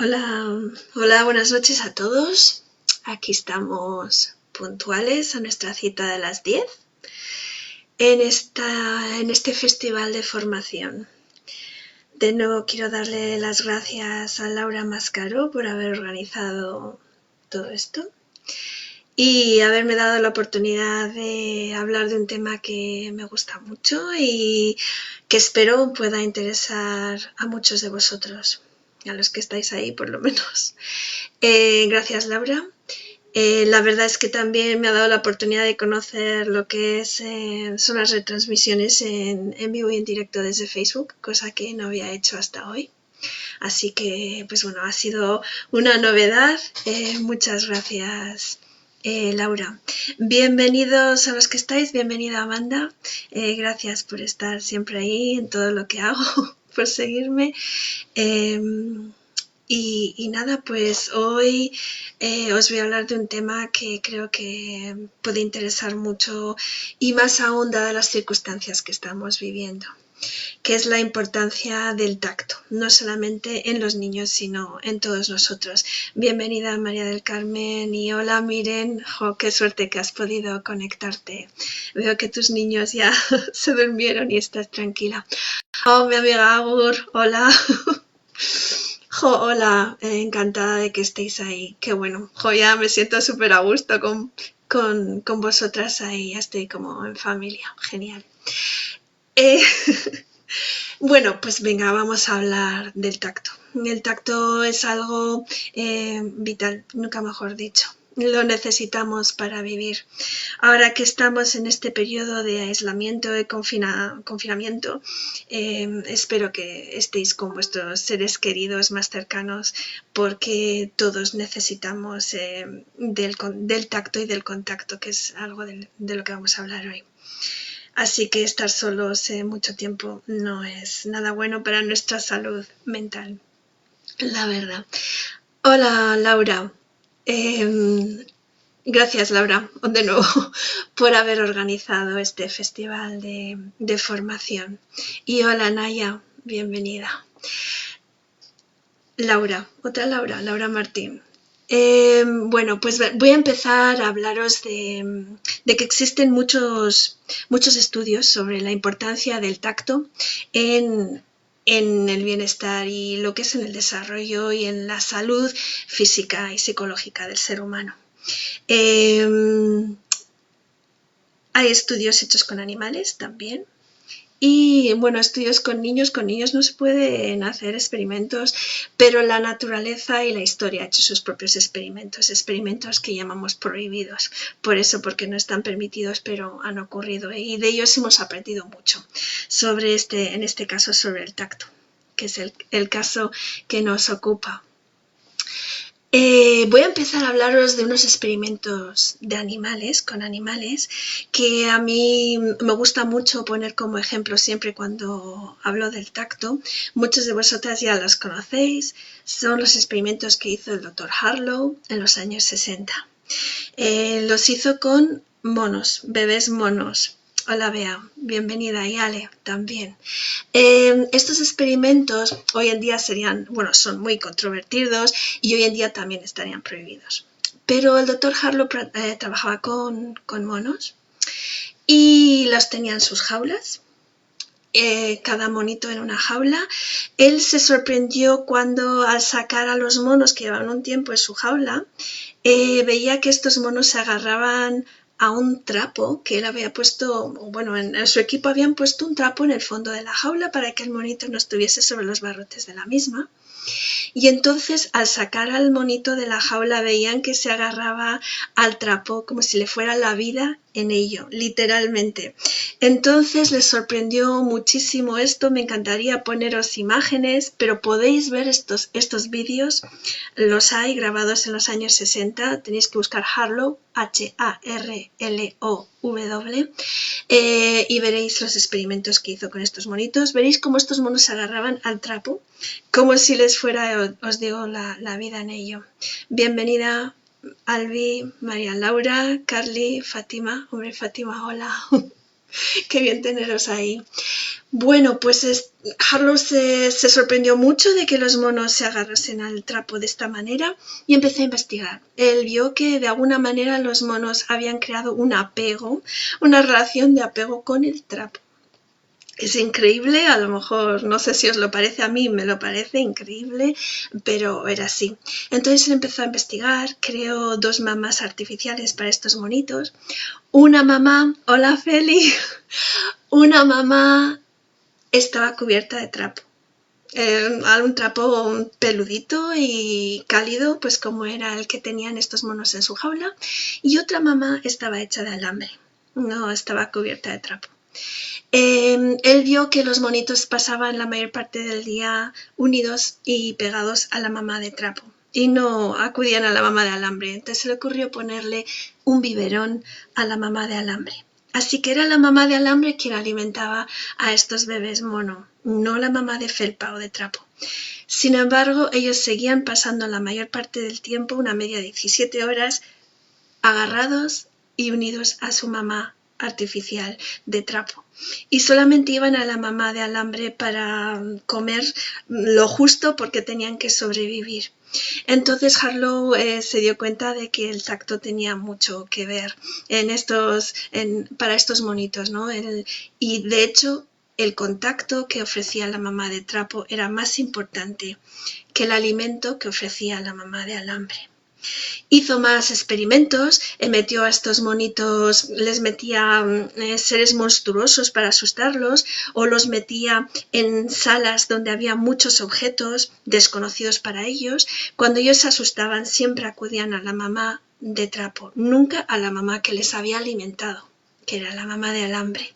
Hola, hola, buenas noches a todos. Aquí estamos puntuales a nuestra cita de las 10 en este festival de formación. De nuevo quiero darle las gracias a Laura Mascaró por haber organizado todo esto y haberme dado la oportunidad de hablar de un tema que me gusta mucho y que espero pueda interesar a muchos de vosotros, a los que estáis ahí por lo menos. Gracias, Laura. La verdad es que también me ha dado la oportunidad de conocer lo que son las retransmisiones en vivo y en directo desde Facebook, cosa que no había hecho hasta hoy. Así que, pues bueno, ha sido una novedad. Muchas gracias, Laura. Bienvenidos a los que estáis, bienvenida Amanda. Gracias por estar siempre ahí en todo lo que hago, por seguirme. Y nada, pues hoy os voy a hablar de un tema que creo que puede interesar mucho y más aún dadas las circunstancias que estamos viviendo, que es la importancia del tacto, no solamente en los niños, sino en todos nosotros. Bienvenida María del Carmen y hola Miren, qué suerte que has podido conectarte. Veo que tus niños ya se durmieron y estás tranquila. Mi amiga Agur, hola. Hola, encantada de que estéis ahí. Qué bueno. Ya me siento súper a gusto con vosotras ahí. Ya estoy como en familia. Genial. Eh, bueno, pues venga, vamos a hablar del tacto. El tacto es algo vital, nunca mejor dicho. Lo necesitamos para vivir. Ahora que estamos en este periodo de aislamiento, de confinamiento, espero que estéis con vuestros seres queridos más cercanos porque todos necesitamos del tacto y del contacto, que es algo de lo que vamos a hablar hoy. Así que estar solos mucho tiempo no es nada bueno para nuestra salud mental, la verdad. Hola, Laura. Gracias, Laura, de nuevo, por haber organizado este festival de formación. Y hola, Naya, bienvenida. Laura, otra Laura, Laura Martín. Bueno, pues voy a empezar a hablaros de que existen muchos estudios sobre la importancia del tacto en el bienestar y lo que es en el desarrollo y en la salud física y psicológica del ser humano. Hay estudios hechos con animales también. Y bueno, estudios con niños no se pueden hacer experimentos, pero la naturaleza y la historia ha hecho sus propios experimentos que llamamos prohibidos, por eso, porque no están permitidos, pero han ocurrido y de ellos hemos aprendido mucho sobre en este caso sobre el tacto, que es el caso que nos ocupa. Voy a empezar a hablaros de unos experimentos de animales, con animales, que a mí me gusta mucho poner como ejemplo siempre cuando hablo del tacto. Muchos de vosotras ya los conocéis, son los experimentos que hizo el Dr. Harlow en los años 60. Los hizo con monos, bebés monos. Hola Bea, bienvenida, y Ale también. Estos experimentos hoy en día son muy controvertidos y hoy en día también estarían prohibidos. Pero el Dr. Harlow trabajaba con monos y los tenía en sus jaulas. Cada monito en una jaula. Él se sorprendió cuando al sacar a los monos que llevaban un tiempo en su jaula, veía que estos monos se agarraban a un trapo que él había puesto, bueno, en su equipo habían puesto un trapo en el fondo de la jaula para que el monito no estuviese sobre los barrotes de la misma. Y entonces al sacar al monito de la jaula veían que se agarraba al trapo como si le fuera la vida en ello, literalmente. Entonces les sorprendió muchísimo esto, me encantaría poneros imágenes, pero podéis ver estos vídeos, los hay grabados en los años 60, tenéis que buscar Harlow, Harlow, y veréis los experimentos que hizo con estos monitos, veréis cómo estos monos se agarraban al trapo, como si les fuera, os digo, la vida en ello. Bienvenida Albi, María Laura, Carly, Fátima. Hombre, Fátima, hola. Qué bien teneros ahí. Bueno, pues Harlow se sorprendió mucho de que los monos se agarrasen al trapo de esta manera y empezó a investigar. Él vio que de alguna manera los monos habían creado un apego, una relación de apego con el trapo. Es increíble, a lo mejor no sé si os lo parece, a mí me lo parece increíble, pero era así. Entonces él empezó a investigar, creó 2 mamás artificiales para estos monitos. Una mamá, hola Feli, una mamá estaba cubierta de trapo. Un trapo peludito y cálido, pues como era el que tenían estos monos en su jaula, y otra mamá estaba hecha de alambre, no estaba cubierta de trapo. Él vio que los monitos pasaban la mayor parte del día unidos y pegados a la mamá de trapo y no acudían a la mamá de alambre. Entonces se le ocurrió ponerle un biberón a la mamá de alambre. Así que era la mamá de alambre quien alimentaba a estos bebés mono, no la mamá de felpa o de trapo. Sin embargo, ellos seguían pasando la mayor parte del tiempo, una media de 17 horas, agarrados y unidos a su mamá artificial de trapo. Y solamente iban a la mamá de alambre para comer lo justo porque tenían que sobrevivir. Entonces Harlow se dio cuenta de que el tacto tenía mucho que ver para estos monitos, ¿no? Y de hecho el contacto que ofrecía la mamá de trapo era más importante que el alimento que ofrecía la mamá de alambre. Hizo más experimentos, metió a estos monitos, les metía seres monstruosos para asustarlos o los metía en salas donde había muchos objetos desconocidos para ellos. Cuando ellos se asustaban siempre acudían a la mamá de trapo, nunca a la mamá que les había alimentado, que era la mamá de alambre.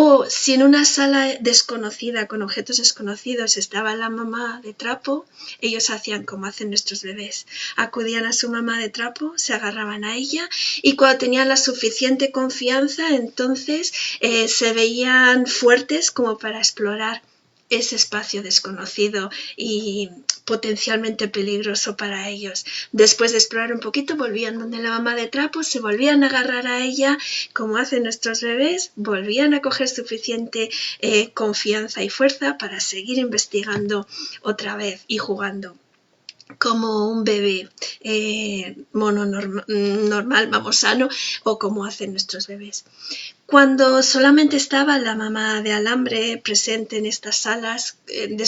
O si en una sala desconocida con objetos desconocidos estaba la mamá de trapo, ellos hacían como hacen nuestros bebés. Acudían a su mamá de trapo, se agarraban a ella y cuando tenían la suficiente confianza, entonces se veían fuertes como para explorar ese espacio desconocido y potencialmente peligroso para ellos. Después de explorar un poquito, volvían donde la mamá de trapo, se volvían a agarrar a ella, como hacen nuestros bebés, volvían a coger suficiente confianza y fuerza para seguir investigando otra vez y jugando como un bebé mono normal, vamos, sano, o como hacen nuestros bebés. Cuando solamente estaba la mamá de alambre presente en estas salas, de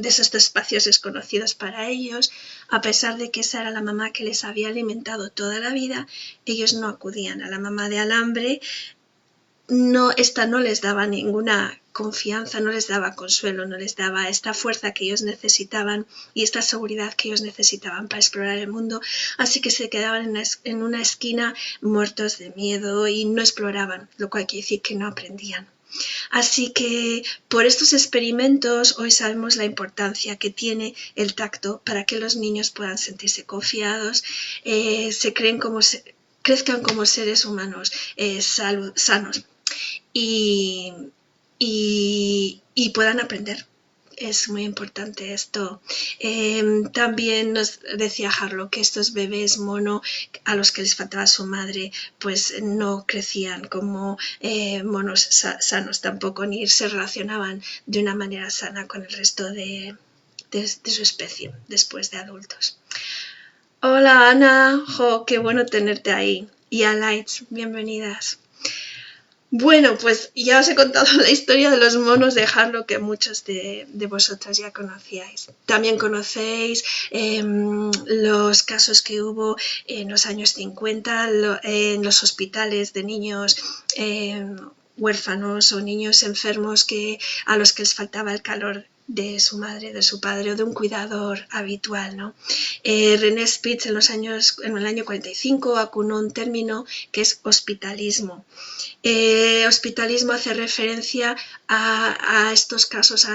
esos espacios desconocidos para ellos, a pesar de que esa era la mamá que les había alimentado toda la vida, ellos no acudían a la mamá de alambre. Esta no les daba ninguna confianza, no les daba consuelo, no les daba esta fuerza que ellos necesitaban y esta seguridad que ellos necesitaban para explorar el mundo, así que se quedaban en una esquina muertos de miedo y no exploraban, lo cual quiere decir que no aprendían. Así que por estos experimentos hoy sabemos la importancia que tiene el tacto para que los niños puedan sentirse confiados, crezcan como seres humanos sanos y puedan aprender. Es muy importante esto. También nos decía Harlow que estos bebés mono a los que les faltaba su madre pues no crecían como monos sanos tampoco, ni se relacionaban de una manera sana con el resto de su especie después de adultos. Hola Ana, qué bueno tenerte ahí. Y a Lights, bienvenidas. Bueno, pues ya os he contado la historia de los monos de Harlow que muchos de vosotras ya conocíais. También conocéis los casos que hubo en los años 50 en los hospitales de niños huérfanos o niños enfermos a los que les faltaba el calor de su madre, de su padre o de un cuidador habitual, ¿no? René Spitz en el año 45 acuñó un término que es hospitalismo. Hospitalismo hace referencia a estos casos,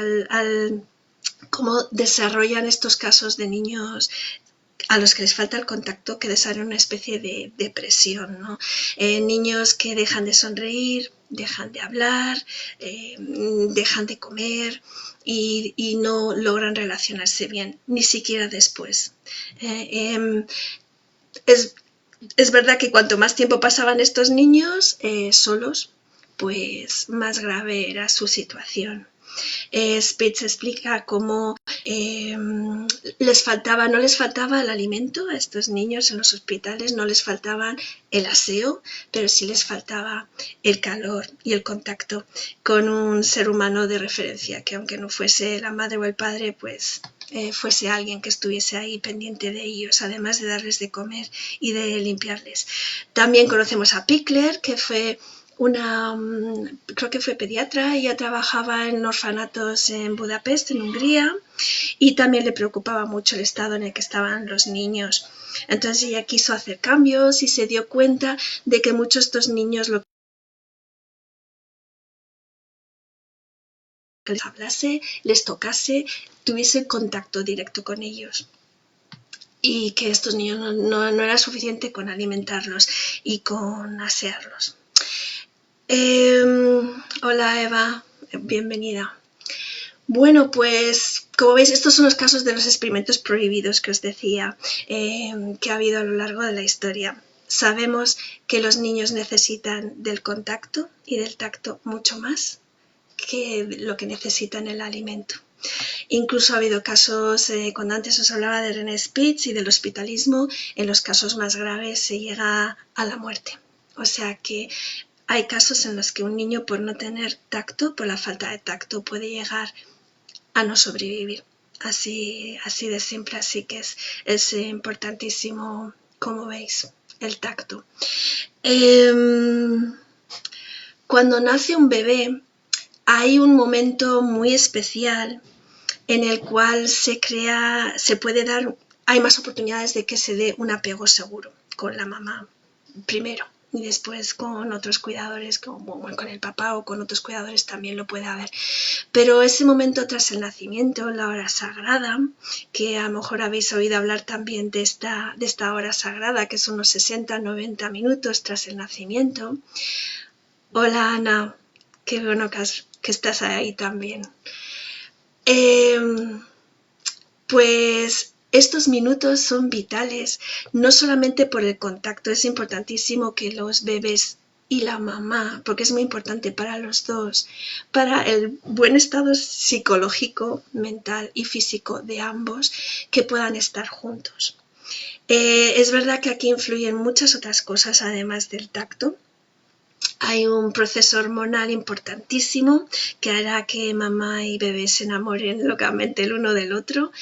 cómo desarrollan estos casos de niños a los que les falta el contacto, que desarrollan una especie de depresión, ¿no? Niños que dejan de sonreír, dejan de hablar, dejan de comer y no logran relacionarse bien, ni siquiera después. Es verdad que cuanto más tiempo pasaban estos niños solos, pues más grave era su situación. Spitz explica cómo no les faltaba el alimento a estos niños en los hospitales, no les faltaba el aseo, pero sí les faltaba el calor y el contacto con un ser humano de referencia, que aunque no fuese la madre o el padre, pues fuese alguien que estuviese ahí pendiente de ellos, además de darles de comer y de limpiarles. También conocemos a Pickler, que fue creo que fue pediatra, ella trabajaba en orfanatos en Budapest, en Hungría, y también le preocupaba mucho el estado en el que estaban los niños. Entonces ella quiso hacer cambios y se dio cuenta de que muchos de estos niños lo que les hablase, les tocase, tuviese contacto directo con ellos. Y que estos niños no era suficiente con alimentarlos y con asearlos. Hola Eva, bienvenida. Bueno, pues como veis, estos son los casos de los experimentos prohibidos que os decía que ha habido a lo largo de la historia. Sabemos que los niños necesitan del contacto y del tacto mucho más que lo que necesitan el alimento. Incluso ha habido casos, cuando antes os hablaba de René Spitz y del hospitalismo, en los casos más graves se llega a la muerte. O sea que hay casos en los que un niño, por no tener tacto, por la falta de tacto, puede llegar a no sobrevivir. Así de simple, así que es importantísimo, como veis, el tacto. Cuando nace un bebé, hay un momento muy especial en el cual hay más oportunidades de que se dé un apego seguro con la mamá primero y después con otros cuidadores, como con el papá o con otros cuidadores también lo puede haber. Pero ese momento tras el nacimiento, la hora sagrada, que a lo mejor habéis oído hablar también de esta hora sagrada, que son unos 60-90 minutos tras el nacimiento. Hola Ana, qué bueno que estás ahí también. Pues estos minutos son vitales, no solamente por el contacto, es importantísimo que los bebés y la mamá, porque es muy importante para los dos, para el buen estado psicológico, mental y físico de ambos, que puedan estar juntos. Es verdad que aquí influyen muchas otras cosas además del tacto. Hay un proceso hormonal importantísimo que hará que mamá y bebé se enamoren locamente el uno del otro,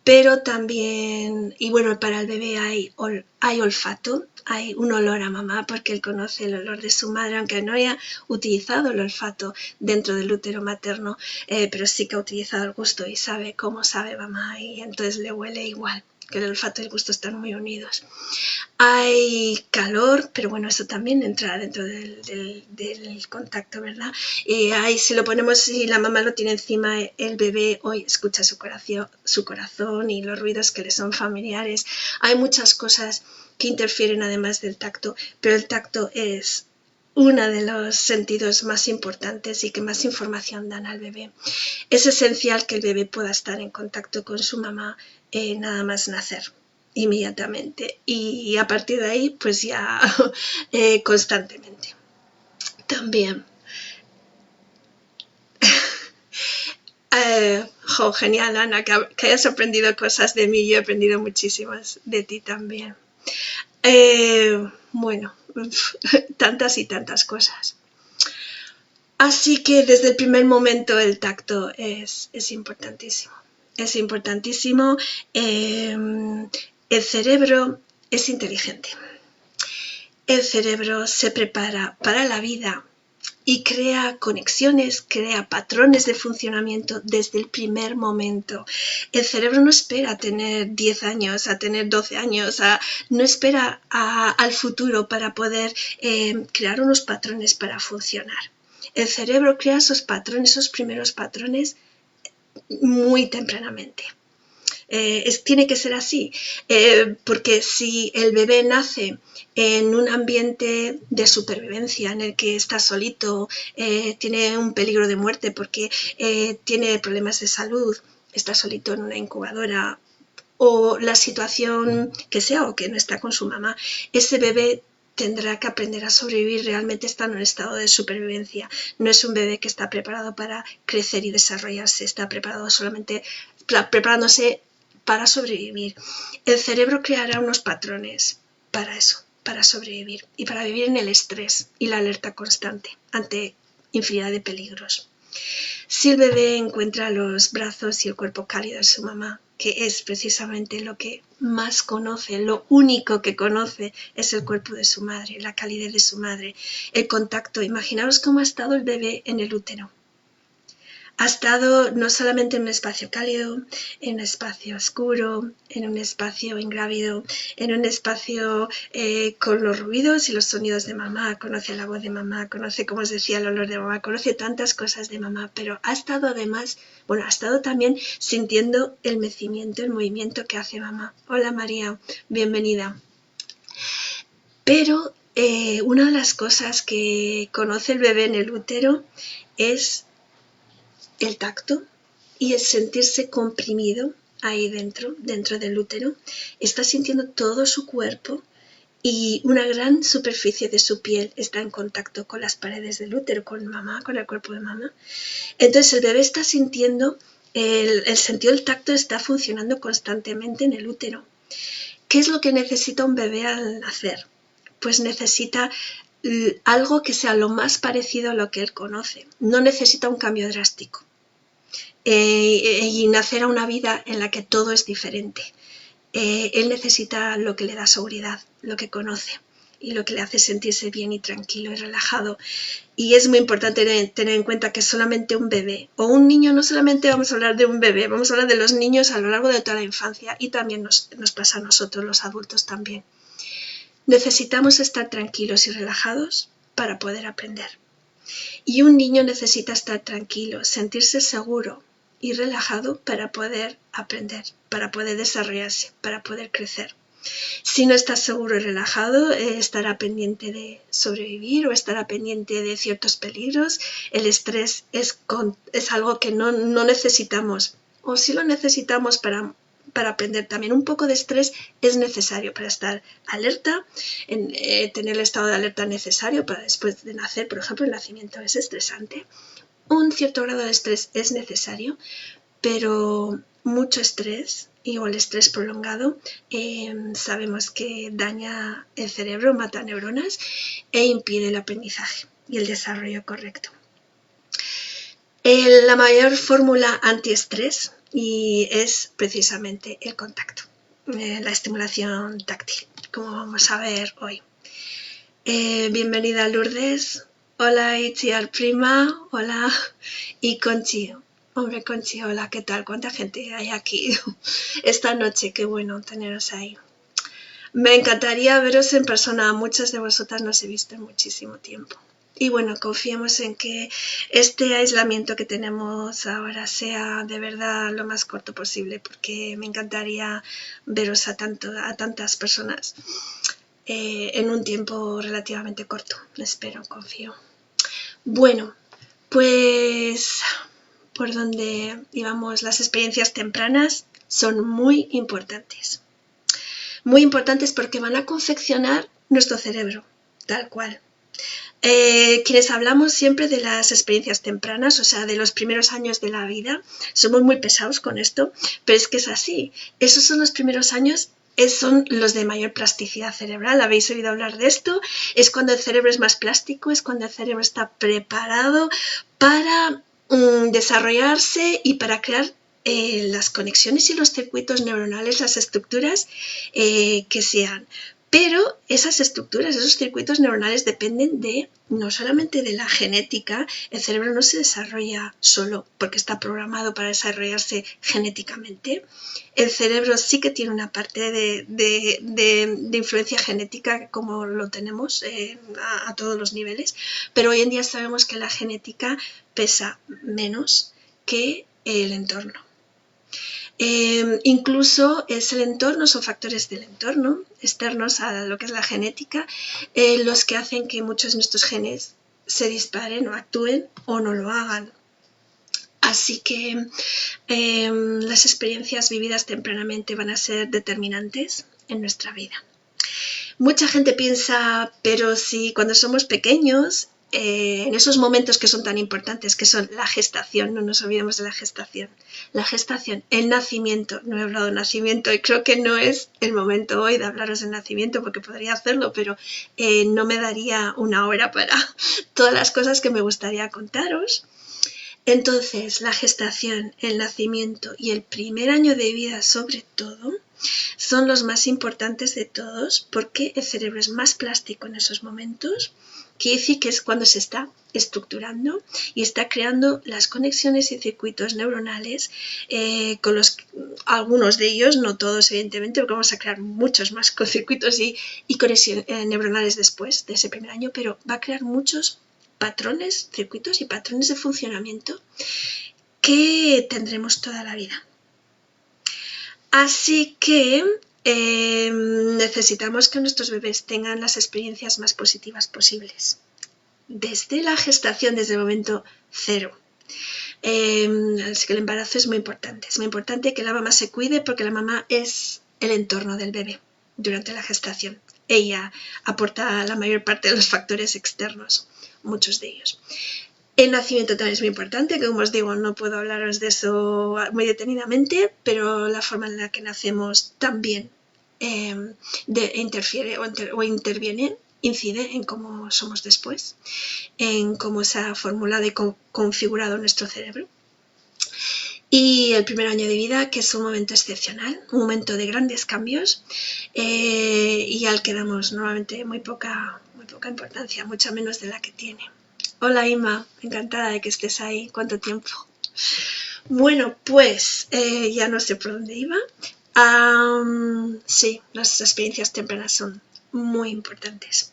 pero también, y bueno, para el bebé hay olfato, hay un olor a mamá porque él conoce el olor de su madre, aunque no haya utilizado el olfato dentro del útero materno, pero sí que ha utilizado el gusto y sabe cómo sabe mamá y entonces le huele igual, que el olfato y el gusto están muy unidos. Hay calor, pero bueno, eso también entra dentro del contacto, ¿verdad? Si la mamá lo tiene encima, el bebé hoy escucha su corazón y los ruidos que le son familiares. Hay muchas cosas que interfieren además del tacto, pero el tacto es uno de los sentidos más importantes y que más información dan al bebé. Es esencial que el bebé pueda estar en contacto con su mamá nada más nacer, inmediatamente, y a partir de ahí pues ya constantemente también. Genial, Ana, que hayas aprendido cosas de mí. Yo he aprendido muchísimas de ti también. Bueno, tantas y tantas cosas. Así que desde el primer momento el tacto es importantísimo. Es importantísimo. El cerebro es inteligente. El cerebro se prepara para la vida y crea conexiones, crea patrones de funcionamiento desde el primer momento. El cerebro no espera a tener 10 años, a tener 12 años, no espera al futuro para poder crear unos patrones para funcionar. El cerebro crea esos patrones, esos primeros patrones muy tempranamente. Tiene que ser así, porque si el bebé nace en un ambiente de supervivencia en el que está solito, tiene un peligro de muerte porque tiene problemas de salud, está solito en una incubadora o la situación que sea o que no está con su mamá, ese bebé tendrá que aprender a sobrevivir, realmente está en un estado de supervivencia. No es un bebé que está preparado para crecer y desarrollarse, está preparándose para sobrevivir. El cerebro creará unos patrones para eso, para sobrevivir y para vivir en el estrés y la alerta constante ante infinidad de peligros. Si el bebé encuentra los brazos y el cuerpo cálido de su mamá, que es precisamente lo que más conoce, lo único que conoce es el cuerpo de su madre, la calidez de su madre, el contacto. Imaginaos cómo ha estado el bebé en el útero. Ha estado no solamente en un espacio cálido, en un espacio oscuro, en un espacio ingrávido, en un espacio con los ruidos y los sonidos de mamá, conoce la voz de mamá, conoce, como os decía, el olor de mamá, conoce tantas cosas de mamá, pero ha estado además, ha estado también sintiendo el mecimiento, el movimiento que hace mamá. Hola María, bienvenida. Pero una de las cosas que conoce el bebé en el útero es el tacto y el sentirse comprimido ahí dentro del útero. Está sintiendo todo su cuerpo y una gran superficie de su piel está en contacto con las paredes del útero, con mamá, con el cuerpo de mamá. Entonces el bebé está sintiendo, el sentido del tacto está funcionando constantemente en el útero. ¿Qué es lo que necesita un bebé al nacer? Pues necesita algo que sea lo más parecido a lo que él conoce. No necesita un cambio drástico. Y nacer a una vida en la que todo es diferente. Él necesita lo que le da seguridad, lo que conoce y lo que le hace sentirse bien y tranquilo y relajado. Y es muy importante tener en cuenta que solamente un bebé o un niño, no solamente vamos a hablar de un bebé, vamos a hablar de los niños a lo largo de toda la infancia y también nos pasa a nosotros los adultos también. Necesitamos estar tranquilos y relajados para poder aprender. Y un niño necesita estar tranquilo, sentirse seguro y relajado para poder aprender, para poder desarrollarse, para poder crecer. Si no está seguro y relajado, estará pendiente de sobrevivir o estará pendiente de ciertos peligros. El estrés es algo que no necesitamos, o sí lo necesitamos para aprender también. Un poco de estrés es necesario para estar alerta, tener el estado de alerta necesario para después de nacer. Por ejemplo, el nacimiento es estresante. Un cierto grado de estrés es necesario, pero mucho estrés o el estrés prolongado sabemos que daña el cerebro, mata neuronas e impide el aprendizaje y el desarrollo correcto. La mayor fórmula antiestrés es precisamente el contacto, la estimulación táctil, como vamos a ver hoy. Bienvenida Lourdes, hola Itziar Prima, hola, y Conchi. Hombre, Conchi, hola, ¿qué tal? ¿Cuánta gente hay aquí esta noche? Qué bueno teneros ahí. Me encantaría veros en persona. Muchas de vosotras no os he visto en muchísimo tiempo. Y bueno, confiemos en que este aislamiento que tenemos ahora sea de verdad lo más corto posible, porque me encantaría veros a tantas personas en un tiempo relativamente corto. Espero, confío. Bueno, pues por donde íbamos, las experiencias tempranas son muy importantes. Muy importantes porque van a confeccionar nuestro cerebro, tal cual. Quienes hablamos siempre de las experiencias tempranas, o sea, de los primeros años de la vida, somos muy pesados con esto, pero es que es así. Esos son los primeros años, son los de mayor plasticidad cerebral. ¿Habéis oído hablar de esto? Es cuando el cerebro es más plástico, es cuando el cerebro está preparado para desarrollarse y para crear las conexiones y los circuitos neuronales, las estructuras que sean. Pero esas estructuras, esos circuitos neuronales dependen no solamente de la genética. El cerebro no se desarrolla solo porque está programado para desarrollarse genéticamente. El cerebro sí que tiene una parte de influencia genética, como lo tenemos a todos los niveles, pero hoy en día sabemos que la genética pesa menos que el entorno. Incluso es el entorno, son factores del entorno externos a lo que es la genética, los que hacen que muchos de nuestros genes se disparen o actúen o no lo hagan. Así que las experiencias vividas tempranamente van a ser determinantes en nuestra vida. Mucha gente piensa, pero si cuando somos pequeños, en esos momentos que son tan importantes, que son la gestación, no nos olvidemos de la gestación, el nacimiento, no he hablado de nacimiento y creo que no es el momento hoy de hablaros del nacimiento porque podría hacerlo, pero no me daría una hora para todas las cosas que me gustaría contaros. Entonces, la gestación, el nacimiento y el primer año de vida sobre todo, son los más importantes de todos porque el cerebro es más plástico en esos momentos, quiere decir que es cuando se está estructurando y está creando las conexiones y circuitos neuronales con algunos de ellos, no todos evidentemente, porque vamos a crear muchos más circuitos y conexiones neuronales después de ese primer año, pero va a crear muchos patrones, circuitos y patrones de funcionamiento que tendremos toda la vida. Así que necesitamos que nuestros bebés tengan las experiencias más positivas posibles. Desde la gestación, desde el momento cero. Así que el embarazo es muy importante que la mamá se cuide porque la mamá es el entorno del bebé durante la gestación. Ella aporta la mayor parte de los factores externos, muchos de ellos. El nacimiento también es muy importante, que como os digo, no puedo hablaros de eso muy detenidamente, pero la forma en la que nacemos también interfiere o interviene, incide en cómo somos después, en cómo se ha formulado y configurado nuestro cerebro. Y el primer año de vida, que es un momento excepcional, un momento de grandes cambios y al que damos normalmente muy poca importancia, mucha menos de la que tiene. Hola Ima, encantada de que estés ahí. ¿Cuánto tiempo? Bueno, pues ya no sé por dónde iba. Sí, las experiencias tempranas son muy importantes.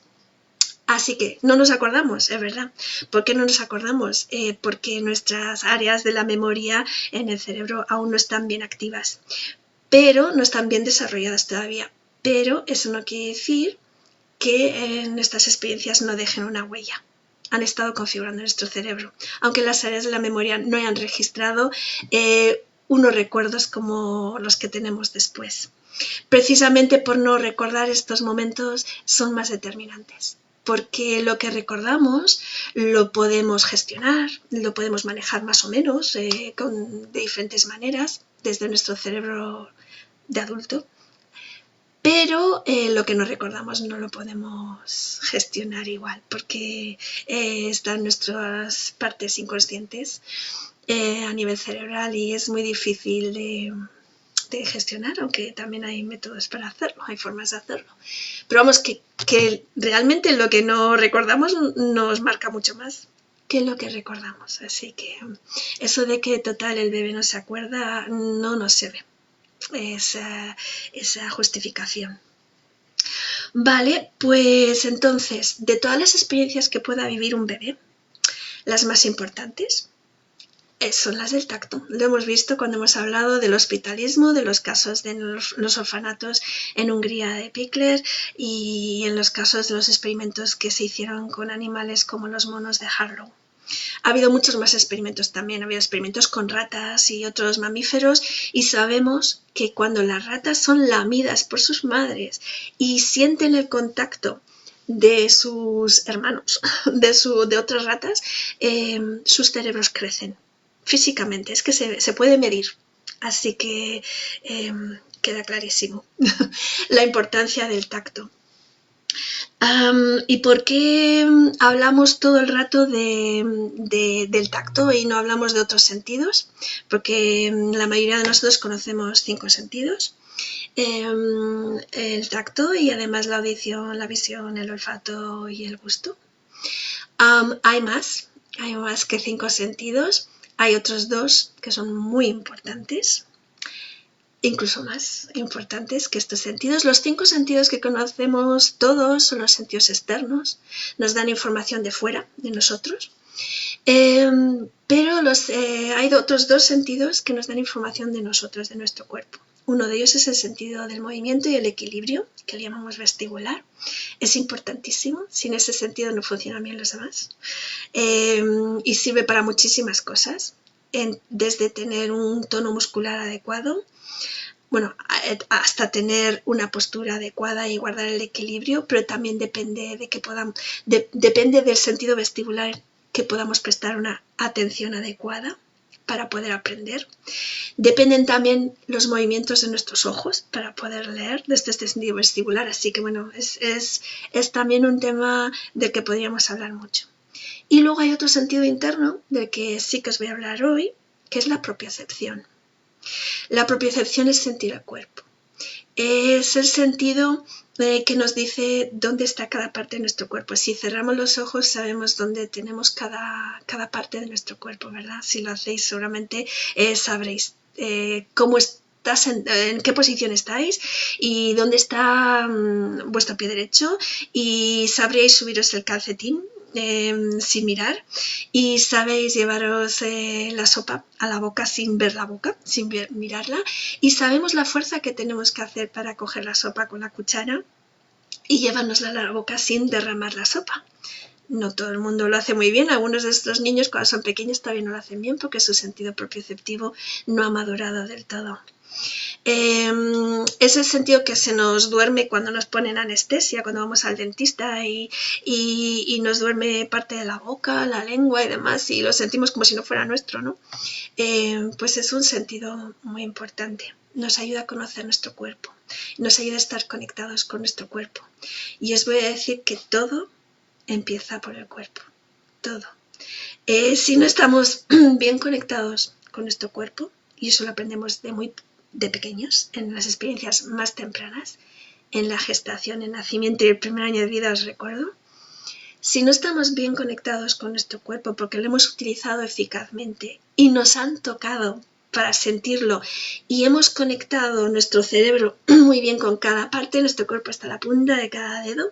Así que no nos acordamos, es verdad. ¿Por qué no nos acordamos? Porque nuestras áreas de la memoria en el cerebro aún no están bien activas, pero no están bien desarrolladas todavía. Pero eso no quiere decir que nuestras experiencias no dejen una huella. Han estado configurando nuestro cerebro, aunque las áreas de la memoria no hayan registrado unos recuerdos como los que tenemos después. Precisamente por no recordar estos momentos son más determinantes, porque lo que recordamos lo podemos gestionar, lo podemos manejar más o menos de diferentes maneras desde nuestro cerebro de adulto. Pero lo que no recordamos no lo podemos gestionar igual porque están nuestras partes inconscientes a nivel cerebral y es muy difícil de gestionar, aunque también hay métodos para hacerlo, hay formas de hacerlo. Pero vamos, que realmente lo que no recordamos nos marca mucho más que lo que recordamos. Así que eso de que total el bebé no se acuerda no nos sirve. Esa justificación. Vale, pues entonces, de todas las experiencias que pueda vivir un bebé, las más importantes son las del tacto. Lo hemos visto cuando hemos hablado del hospitalismo, de los casos de los orfanatos en Hungría de Pickler y en los casos de los experimentos que se hicieron con animales como los monos de Harlow. Ha habido muchos más experimentos también, ha habido experimentos con ratas y otros mamíferos y sabemos que cuando las ratas son lamidas por sus madres y sienten el contacto de sus hermanos, de otras ratas, sus cerebros crecen físicamente, es que se puede medir. Así que queda clarísimo la importancia del tacto. ¿Y por qué hablamos todo el rato del tacto y no hablamos de otros sentidos? Porque la mayoría de nosotros conocemos 5 sentidos. El tacto y además la audición, la visión, el olfato y el gusto. Hay más que 5 sentidos. Hay otros 2 que son muy importantes. Incluso más importantes que estos sentidos. Los 5 sentidos que conocemos todos son los sentidos externos, nos dan información de fuera, de nosotros, pero hay otros 2 sentidos que nos dan información de nosotros, de nuestro cuerpo. Uno de ellos es el sentido del movimiento y el equilibrio, que le llamamos vestibular. Es importantísimo, sin ese sentido no funcionan bien los demás y sirve para muchísimas cosas, desde tener un tono muscular adecuado bueno, hasta tener una postura adecuada y guardar el equilibrio, pero también depende de que depende del sentido vestibular que podamos prestar una atención adecuada para poder aprender. Dependen también los movimientos de nuestros ojos para poder leer desde este sentido vestibular, así que bueno, es también un tema del que podríamos hablar mucho. Y luego hay otro sentido interno del que sí que os voy a hablar hoy, que es la propiocepción. La propiocepción es sentir el cuerpo. Es el sentido que nos dice dónde está cada parte de nuestro cuerpo. Si cerramos los ojos sabemos dónde tenemos cada parte de nuestro cuerpo, ¿verdad? Si lo hacéis seguramente sabréis cómo estás en qué posición estáis y dónde está vuestro pie derecho, y sabréis subiros el calcetín sin mirar, y sabéis llevaros la sopa a la boca sin ver la boca, sin mirarla, y sabemos la fuerza que tenemos que hacer para coger la sopa con la cuchara y llevárnosla a la boca sin derramar la sopa. No todo el mundo lo hace muy bien. Algunos de estos niños cuando son pequeños todavía no lo hacen bien porque su sentido propioceptivo no ha madurado del todo. Es el sentido que se nos duerme cuando nos ponen anestesia, cuando vamos al dentista y nos duerme parte de la boca, la lengua y demás, y lo sentimos como si no fuera nuestro, ¿no? Pues es un sentido muy importante. Nos ayuda a conocer nuestro cuerpo, nos ayuda a estar conectados con nuestro cuerpo. Y os voy a decir que todo empieza por el cuerpo, todo. Si no estamos bien conectados con nuestro cuerpo, y eso lo aprendemos de pequeños, en las experiencias más tempranas, en la gestación, el nacimiento y el primer año de vida, os recuerdo. Si no estamos bien conectados con nuestro cuerpo porque lo hemos utilizado eficazmente y nos han tocado para sentirlo y hemos conectado nuestro cerebro muy bien con cada parte de nuestro cuerpo hasta la punta de cada dedo,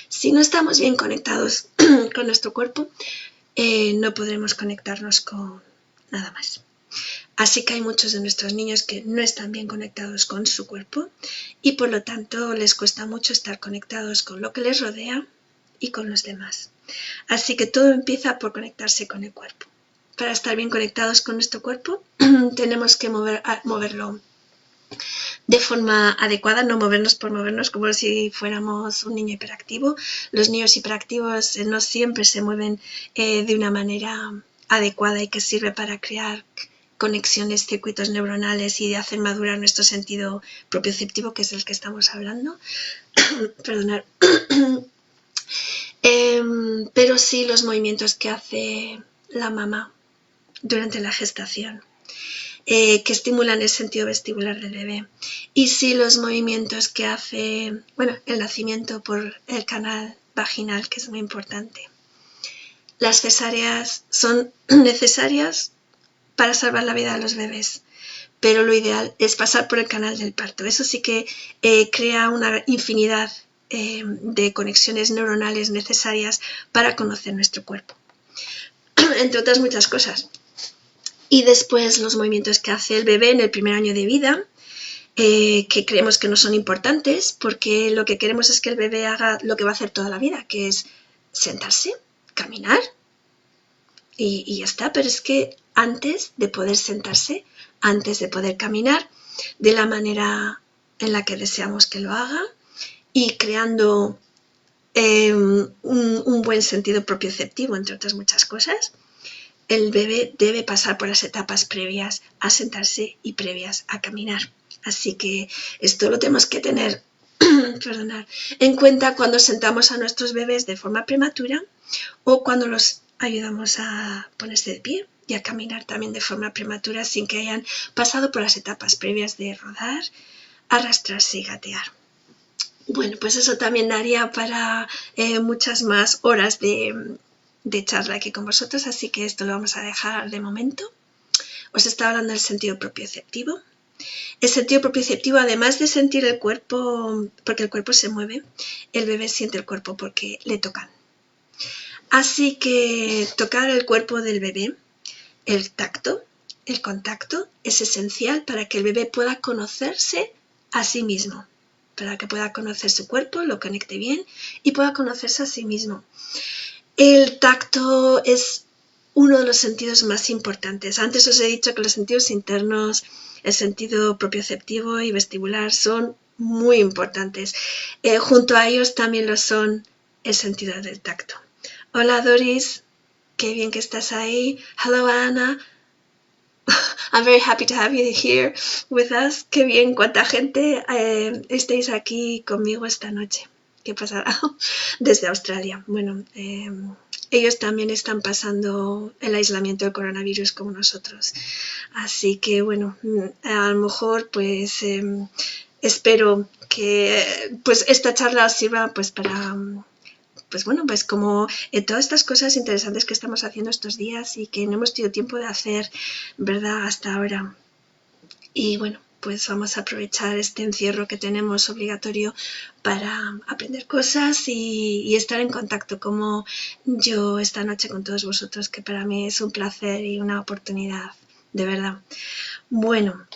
si no estamos bien conectados con nuestro cuerpo, no podremos conectarnos con nada más. Así que hay muchos de nuestros niños que no están bien conectados con su cuerpo y por lo tanto les cuesta mucho estar conectados con lo que les rodea y con los demás. Así que todo empieza por conectarse con el cuerpo. Para estar bien conectados con nuestro cuerpo tenemos que moverlo de forma adecuada, no movernos por movernos como si fuéramos un niño hiperactivo. Los niños hiperactivos no siempre se mueven de una manera adecuada y que sirve para crear conexiones, circuitos neuronales y de hacer madurar nuestro sentido propioceptivo, que es el que estamos hablando. Perdonad. Pero sí los movimientos que hace la mamá durante la gestación, que estimulan el sentido vestibular del bebé. Y sí los movimientos que hace, el nacimiento por el canal vaginal, que es muy importante. Las cesáreas son necesarias para salvar la vida de los bebés, pero lo ideal es pasar por el canal del parto. Eso sí que crea una infinidad de conexiones neuronales necesarias para conocer nuestro cuerpo, entre otras muchas cosas. Y después los movimientos que hace el bebé en el primer año de vida, que creemos que no son importantes, porque lo que queremos es que el bebé haga lo que va a hacer toda la vida, que es sentarse, caminar y ya está. Pero es que antes de poder sentarse, antes de poder caminar de la manera en la que deseamos que lo haga y creando un buen sentido propioceptivo, entre otras muchas cosas, el bebé debe pasar por las etapas previas a sentarse y previas a caminar. Así que esto lo tenemos que tener en cuenta cuando sentamos a nuestros bebés de forma prematura o cuando los ayudamos a ponerse de pie y a caminar también de forma prematura sin que hayan pasado por las etapas previas de rodar, arrastrarse y gatear. Bueno, pues eso también daría para muchas más horas de charla aquí con vosotros, así que esto lo vamos a dejar de momento. Os estaba hablando del sentido propioceptivo. El sentido propioceptivo, además de sentir el cuerpo, porque el cuerpo se mueve, el bebé siente el cuerpo porque le tocan. Así que tocar el cuerpo del bebé, el tacto, el contacto, es esencial para que el bebé pueda conocerse a sí mismo, para que pueda conocer su cuerpo, lo conecte bien y pueda conocerse a sí mismo. El tacto es uno de los sentidos más importantes. Antes os he dicho que los sentidos internos el sentido propioceptivo y vestibular son muy importantes. Junto a ellos también lo son el sentido del tacto. Hola Doris, qué bien que estás ahí. Hello Anna. I'm very happy to have you here with us. Qué bien, cuánta gente estéis aquí conmigo esta noche. ¿Qué pasará? Desde Australia. Bueno, ellos también están pasando el aislamiento del coronavirus como nosotros. Así que, bueno, a lo mejor, pues, espero que pues esta charla os sirva pues para... pues bueno, pues como todas estas cosas interesantes que estamos haciendo estos días y que no hemos tenido tiempo de hacer, ¿verdad?, hasta ahora. Y bueno, pues vamos a aprovechar este encierro que tenemos obligatorio para aprender cosas y estar en contacto como yo esta noche con todos vosotros, que para mí es un placer y una oportunidad, de verdad. Bueno,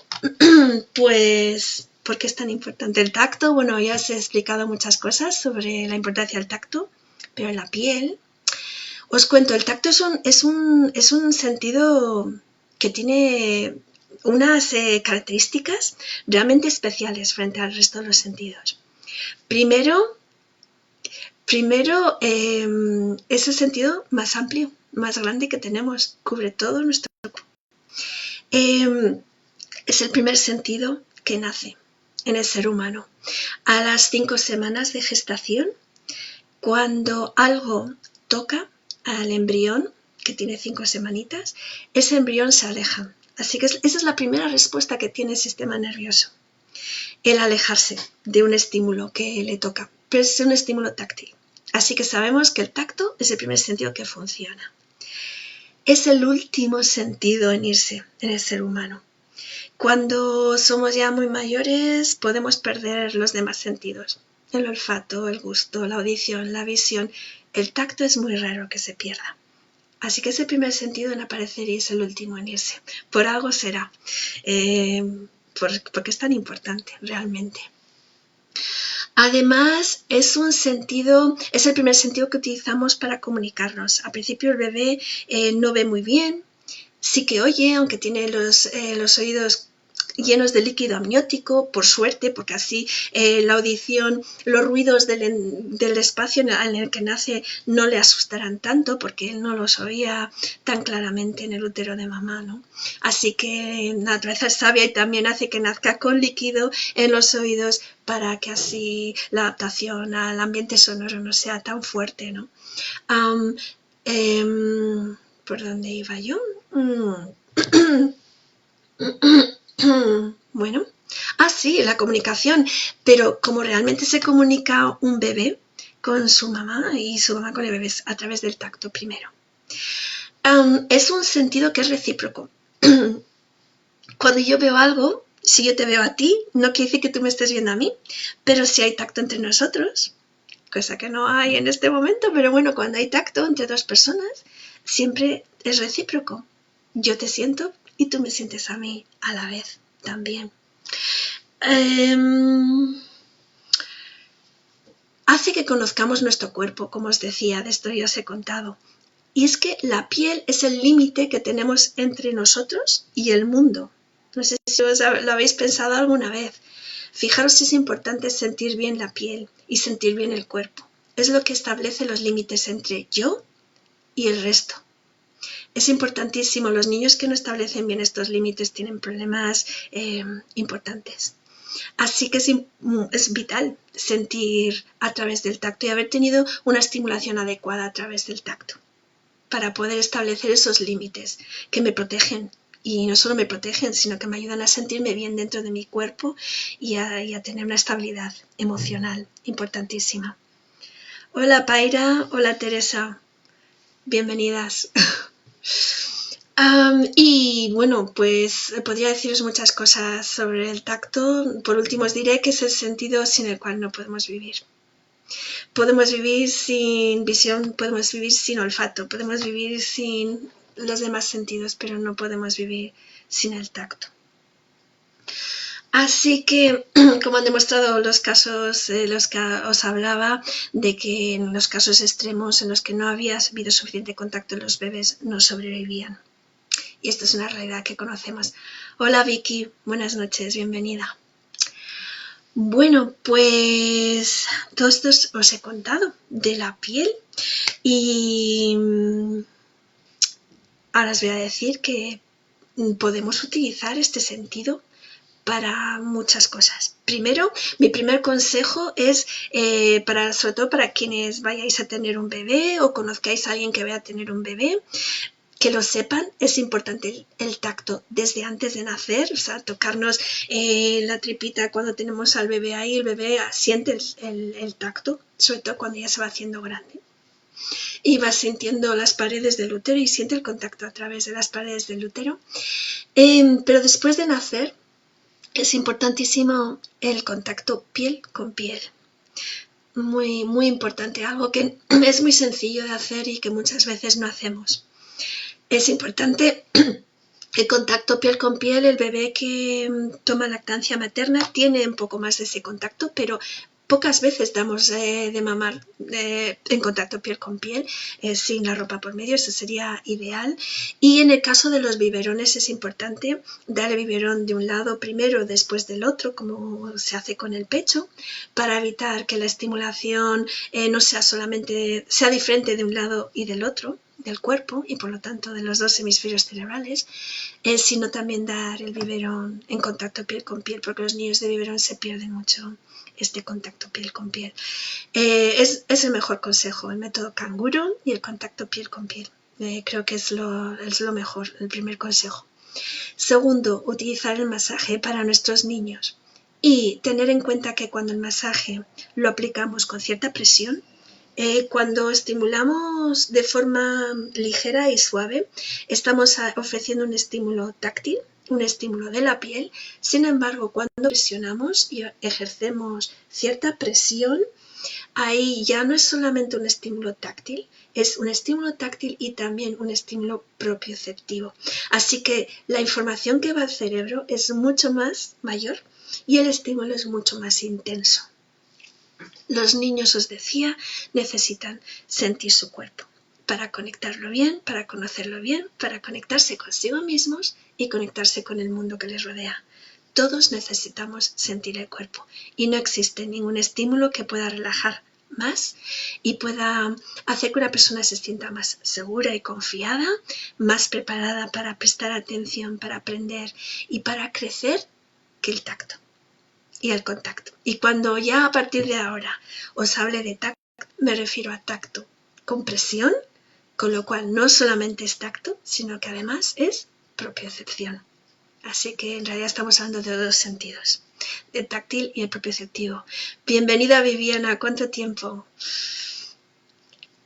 pues... ¿por qué es tan importante el tacto? Bueno, ya os he explicado muchas cosas sobre la importancia del tacto, pero en la piel, os cuento, el tacto es un sentido que tiene unas características realmente especiales frente al resto de los sentidos. Primero es el sentido más amplio, más grande que tenemos, cubre todo nuestro cuerpo. Es el primer sentido que nace en el ser humano. A las 5 semanas de gestación, cuando algo toca al embrión, que tiene 5 semanitas, ese embrión se aleja. Así que esa es la primera respuesta que tiene el sistema nervioso, el alejarse de un estímulo que le toca, pero es un estímulo táctil. Así que sabemos que el tacto es el primer sentido que funciona. Es el último sentido en irse en el ser humano. Cuando somos ya muy mayores podemos perder los demás sentidos. El olfato, el gusto, la audición, la visión. El tacto es muy raro que se pierda. Así que es el primer sentido en aparecer y es el último en irse. Por algo será. Porque es tan importante realmente. Además, es el primer sentido que utilizamos para comunicarnos. Al principio el bebé no ve muy bien. Sí que oye, aunque tiene los oídos llenos de líquido amniótico, por suerte, porque así la audición, los ruidos del espacio en el que nace no le asustarán tanto, porque él no los oía tan claramente en el útero de mamá, ¿no? Así que la naturaleza es sabia y también hace que nazca con líquido en los oídos para que así la adaptación al ambiente sonoro no sea tan fuerte, ¿no? ¿Por dónde iba yo? Bueno, sí, la comunicación, pero como realmente se comunica un bebé con su mamá y su mamá con el bebé a través del tacto primero. Es un sentido que es recíproco. Cuando yo veo algo, si yo te veo a ti, no quiere decir que tú me estés viendo a mí, pero si hay tacto entre nosotros, cosa que no hay en este momento, pero bueno, cuando hay tacto entre dos personas, siempre es recíproco. Yo te siento y tú me sientes a mí a la vez también. Hace que conozcamos nuestro cuerpo, como os decía, de esto ya os he contado. Y es que la piel es el límite que tenemos entre nosotros y el mundo. No sé si lo habéis pensado alguna vez. Fijaros si es importante sentir bien la piel y sentir bien el cuerpo. Es lo que establece los límites entre yo y el resto. Es importantísimo. Los niños que no establecen bien estos límites tienen problemas importantes. Así que es vital sentir a través del tacto y haber tenido una estimulación adecuada a través del tacto para poder establecer esos límites que me protegen. Y no solo me protegen, sino que me ayudan a sentirme bien dentro de mi cuerpo y a tener una estabilidad emocional importantísima. Hola Paira, hola Teresa, bienvenidas. Y bueno, pues podría deciros muchas cosas sobre el tacto. Por último os diré que es el sentido sin el cual no podemos vivir. Podemos vivir sin visión, podemos vivir sin olfato, podemos vivir sin los demás sentidos, pero no podemos vivir sin el tacto. Así que, como han demostrado los casos los que os hablaba, de que en los casos extremos en los que no había habido suficiente contacto, los bebés no sobrevivían. y esto es una realidad que conocemos. Hola Vicky, buenas noches, bienvenida. Bueno, pues todo esto os he contado de la piel y ahora os voy a decir que podemos utilizar este sentido para muchas cosas. Primero, mi primer consejo es sobre todo para quienes vayáis a tener un bebé o conozcáis a alguien que vaya a tener un bebé, que lo sepan, es importante el tacto desde antes de nacer, o sea, tocarnos la tripita cuando tenemos al bebé ahí, el bebé siente el tacto, sobre todo cuando ya se va haciendo grande. Y va sintiendo las paredes del útero y siente el contacto a través de las paredes del útero. Pero después de nacer, es importantísimo el contacto piel con piel. Muy, muy importante, algo que es muy sencillo de hacer y que muchas veces no hacemos. Es importante el contacto piel con piel. El bebé que toma lactancia materna tiene un poco más de ese contacto, pero pocas veces damos de mamar en contacto piel con piel, sin la ropa por medio, eso sería ideal. Y en el caso de los biberones es importante dar el biberón de un lado primero, después del otro, como se hace con el pecho, para evitar que la estimulación no sea sea diferente de un lado y del otro del cuerpo y por lo tanto de los dos hemisferios cerebrales, sino también dar el biberón en contacto piel con piel, porque los niños de biberón se pierden mucho este contacto piel con piel. Es el mejor consejo, el método canguro y el contacto piel con piel. Creo que es lo mejor, el primer consejo. Segundo, utilizar el masaje para nuestros niños y tener en cuenta que cuando el masaje lo aplicamos con cierta presión, cuando estimulamos de forma ligera y suave, estamos ofreciendo un estímulo táctil, un estímulo de la piel. Sin embargo, cuando presionamos y ejercemos cierta presión, ahí ya no es solamente un estímulo táctil, es un estímulo táctil y también un estímulo propioceptivo. Así que la información que va al cerebro es mucho más mayor y el estímulo es mucho más intenso. Los niños, os decía, necesitan sentir su cuerpo para conectarlo bien, para conocerlo bien, para conectarse consigo mismos y conectarse con el mundo que les rodea. Todos necesitamos sentir el cuerpo y no existe ningún estímulo que pueda relajar más y pueda hacer que una persona se sienta más segura y confiada, más preparada para prestar atención, para aprender y para crecer que el tacto y el contacto. Y cuando ya a partir de ahora os hable de tacto, me refiero a tacto con presión, con lo cual no solamente es tacto, sino que además es propiocepción. Así que en realidad estamos hablando de dos sentidos, el táctil y el propioceptivo. Bienvenida Viviana, ¿cuánto tiempo?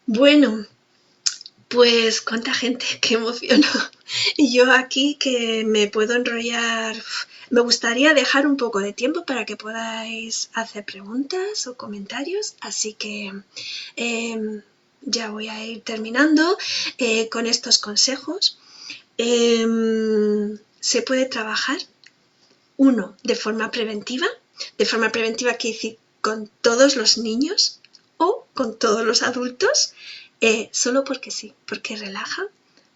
Bueno, pues cuánta gente, qué emoción. Y yo aquí que me puedo enrollar. Me gustaría dejar un poco de tiempo para que podáis hacer preguntas o comentarios, así que ya voy a ir terminando con estos consejos. Se puede trabajar, uno, de forma preventiva quiere decir con todos los niños o con todos los adultos, solo porque sí, porque relaja